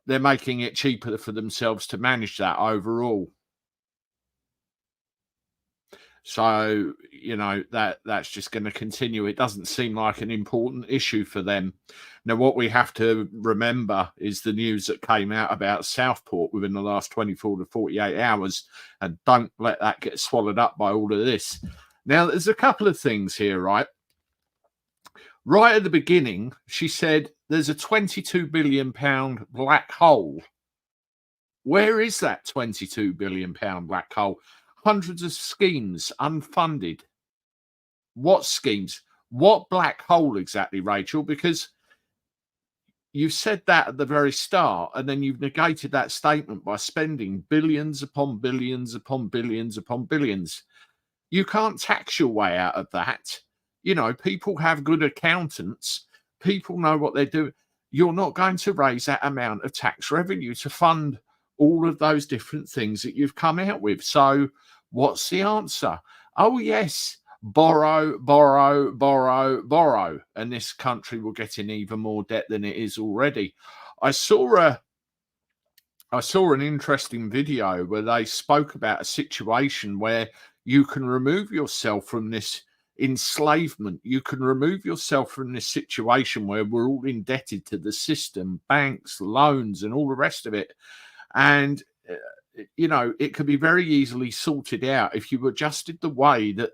they're making it cheaper for themselves to manage that overall. So, you know, that's just going to continue. It doesn't seem like an important issue for them. Now, what we have to remember is the news that came out about Southport within the last 24 to 48 hours, and don't let that get swallowed up by all of this. Now, there's a couple of things here, right? Right at the beginning, she said there's a £22 billion black hole. Where is that £22 billion black hole? Hundreds of schemes unfunded. What schemes? What black hole exactly, Rachel? Because you've said that at the very start, and then you've negated that statement by spending billions upon billions upon billions upon billions. You can't tax your way out of that. You know, people have good accountants. People know what they're doing. You're not going to raise that amount of tax revenue to fund all of those different things that you've come out with. So what's the answer? Oh, yes, borrow, borrow, borrow, borrow, and this country will get in even more debt than it is already. I saw an interesting video where they spoke about a situation where you can remove yourself from this enslavement. You can remove yourself from this situation where we're all indebted to the system, banks, loans, and all the rest of it. And, it could be very easily sorted out if you adjusted the way that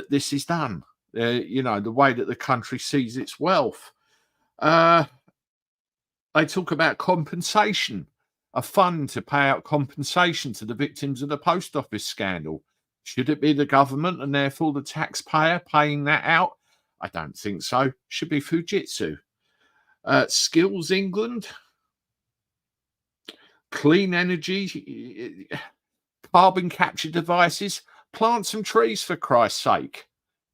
this is done, the way that the country sees its wealth. They talk about compensation, a fund to pay out compensation to the victims of the post office scandal. Should it be the government and therefore the taxpayer paying that out? I don't think so. Should be Fujitsu. Skills England, clean energy, carbon capture devices. Plant some trees, for Christ's sake.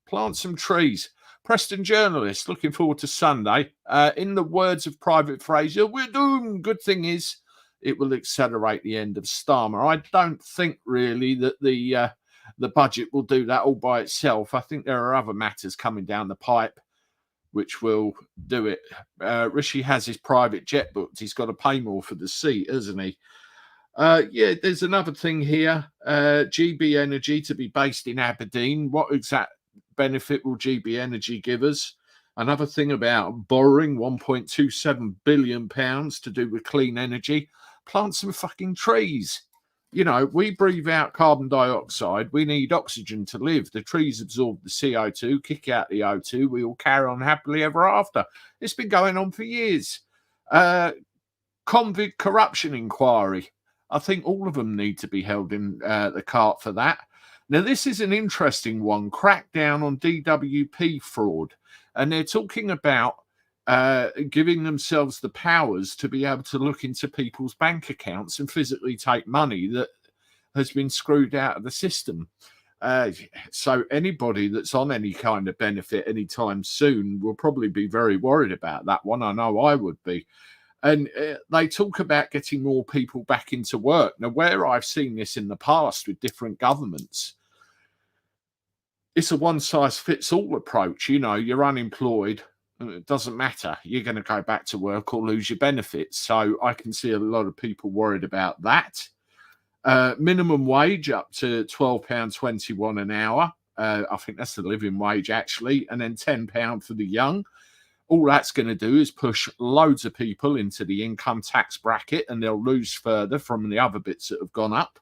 Plant some trees. Preston journalist, looking forward to Sunday. In the words of Private Fraser, we're doomed. Good thing is, it will accelerate the end of Starmer. I don't think really that the budget will do that all by itself. I think there are other matters coming down the pipe which will do it. Rishi has his private jet booked. He's got to pay more for the seat, hasn't he? There's another thing here. GB Energy to be based in Aberdeen. What exact benefit will GB Energy give us? Another thing about borrowing £1.27 billion to do with clean energy. Plant some fucking trees. We breathe out carbon dioxide. We need oxygen to live. The trees absorb the CO2, kick out the O2. We all carry on happily ever after. It's been going on for years. Convict corruption inquiry. I think all of them need to be held in the cart for that. Now, this is an interesting one. Crackdown on DWP fraud. And they're talking about giving themselves the powers to be able to look into people's bank accounts and physically take money that has been screwed out of the system. So anybody that's on any kind of benefit anytime soon will probably be very worried about that one. I know I would be. And they talk about getting more people back into work. Now, where I've seen this in the past with different governments, it's a one-size-fits-all approach. You're unemployed. It doesn't matter. You're going to go back to work or lose your benefits. So I can see a lot of people worried about that. Minimum wage up to £12.21 an hour. I think that's the living wage, actually. And then £10 for the young. All that's going to do is push loads of people into the income tax bracket, and they'll lose further from the other bits that have gone up.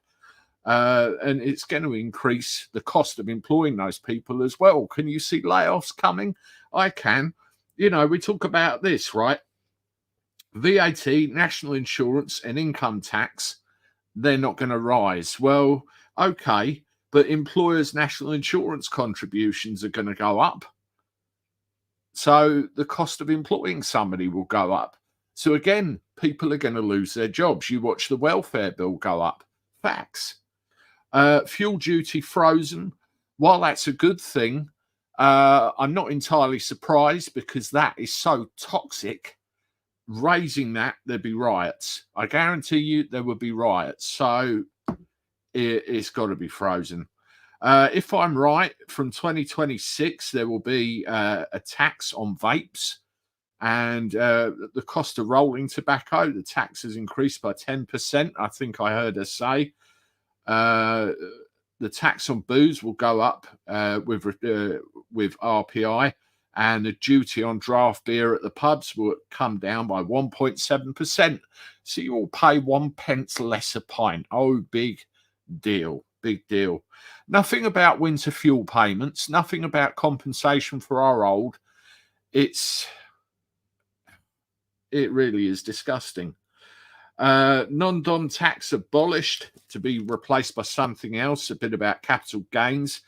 And it's going to increase the cost of employing those people as well. Can you see layoffs coming? I can. We talk about this, right? VAT, national insurance, and income tax, they're not going to rise. Well, okay, but employers' national insurance contributions are going to go up. So the cost of employing somebody will go up. So again, people are going to lose their jobs. You watch the welfare bill go up. Facts. Fuel duty frozen. While that's a good thing, I'm not entirely surprised because that is so toxic. Raising that, there'd be riots. I guarantee you there would be riots. So it's got to be frozen. If I'm right, from 2026, there will be a tax on vapes and the cost of rolling tobacco. The tax has increased by 10%. I think I heard her say. The tax on booze will go up with RPI, and the duty on draft beer at the pubs will come down by 1.7%. So you will pay 1 pence less a pint. Oh, big deal. Big deal. Nothing about winter fuel payments. Nothing about compensation for our old. It really is disgusting. Non-dom tax abolished to be replaced by something else. A bit about capital gains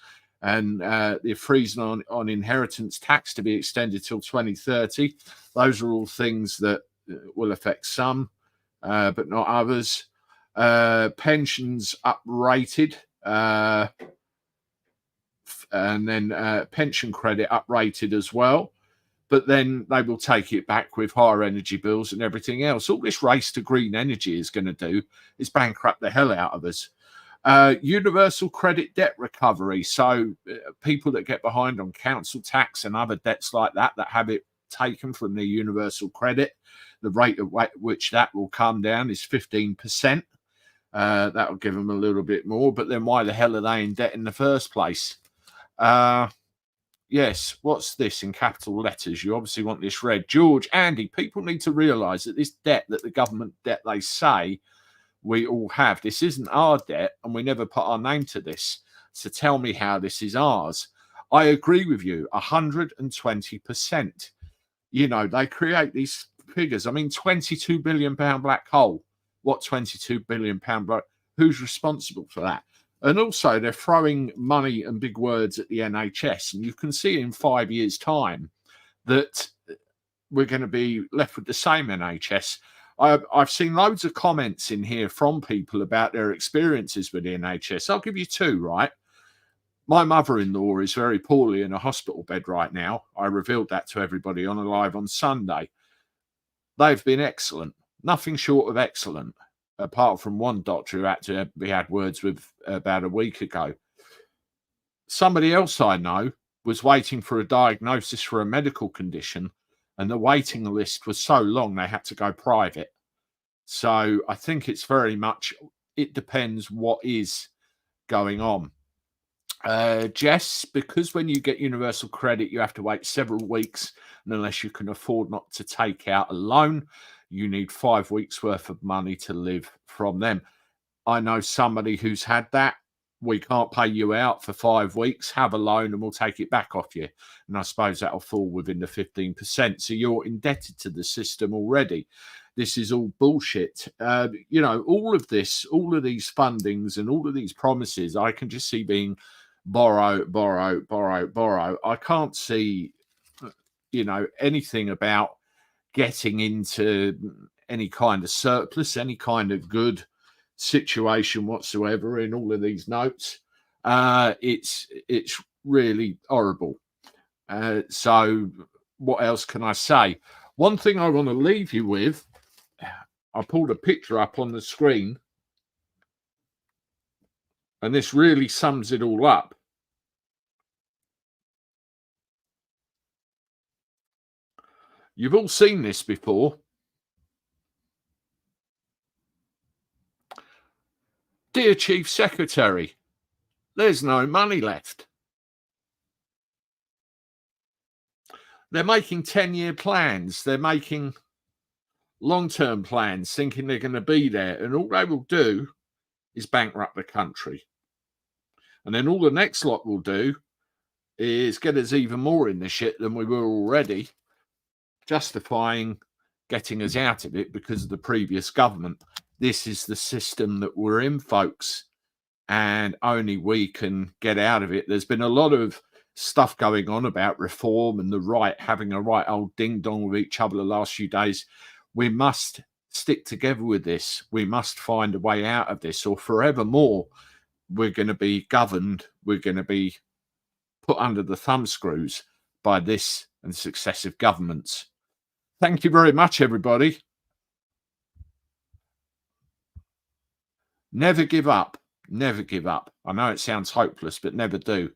and the freezing on inheritance tax to be extended till 2030. Those are all things that will affect some, but not others. Pensions uprated, and then pension credit uprated as well. But then they will take it back with higher energy bills and everything else. All this race to green energy is going to do is bankrupt the hell out of us. Universal credit debt recovery. So people that get behind on council tax and other debts like that have it taken from their universal credit, the rate at which that will come down is 15%. That will give them a little bit more. But then why the hell are they in debt in the first place? Yes, what's this in capital letters? You obviously want this read. George, Andy, people need to realise that this debt, that the government debt they say we all have, this isn't our debt and we never put our name to this. So tell me how this is ours. I agree with you 120%. You know, they create these figures. I mean, £22 billion black hole. What £22 billion black? Who's responsible for that? And also, they're throwing money and big words at the NHS. And you can see in 5 years' time that we're going to be left with the same NHS. I've seen loads of comments in here from people about their experiences with the NHS. I'll give you two, right? My mother-in-law is very poorly in a hospital bed right now. I revealed that to everybody on a live on Sunday. They've been excellent. Nothing short of excellent, apart from one doctor who had words with about a week ago. Somebody else I know was waiting for a diagnosis for a medical condition, and the waiting list was so long they had to go private. So I think it's very much, it depends what is going on. Jess, because when you get universal credit, you have to wait several weeks, and unless you can afford not to take out a loan, you need 5 weeks worth of money to live from them. I know somebody who's had that. We can't pay you out for 5 weeks, have a loan and we'll take it back off you. And I suppose that'll fall within the 15%. So you're indebted to the system already. This is all bullshit. You know, all of this, all of these fundings and all of these promises, I can just see being borrow, borrow, borrow, borrow. I can't see, you know, anything about getting into any kind of surplus, any kind of good situation whatsoever in all of these notes. It's really horrible. So what else can I say? One thing I want to leave you with, I pulled a picture up on the screen, and this really sums it all up. You've all seen this before. Dear Chief Secretary, there's no money left. They're making 10-year plans. They're making long-term plans, thinking they're going to be there. And all they will do is bankrupt the country. And then all the next lot will do is get us even more in the shit than we were already, justifying getting us out of it because of the previous government. This is the system that we're in, folks, and only we can get out of it. There's been a lot of stuff going on about reform and the right having a right old ding-dong with each other the last few days. We must stick together with this. We must find a way out of this, or forevermore we're going to be governed. We're going to be put under the thumbscrews by this and successive governments. Thank you very much, everybody. Never give up. Never give up. I know it sounds hopeless, but never do.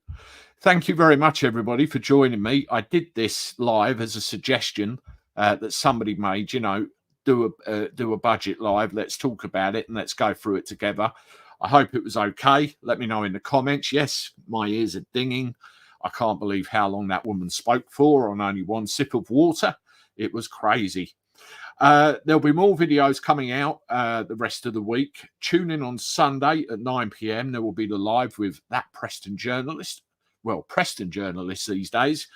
Thank you very much, everybody, for joining me. I did this live as a suggestion that somebody made, you know, do a budget live. Let's talk about it and let's go through it together. I hope it was okay. Let me know in the comments. Yes, my ears are dinging. I can't believe how long that woman spoke for on only one sip of water. It was crazy. There'll be more videos coming out the rest of the week. Tune in on Sunday at 9 p.m. There will be the live with that Preston journalist. Well, Preston journalist these days.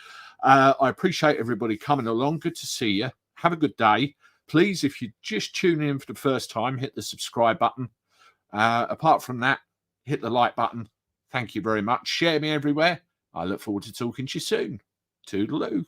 I appreciate everybody coming along. Good to see you. Have a good day. Please, if you just tune in for the first time, hit the subscribe button. Apart from that, hit the like button. Thank you very much. Share me everywhere. I look forward to talking to you soon. Toodaloo.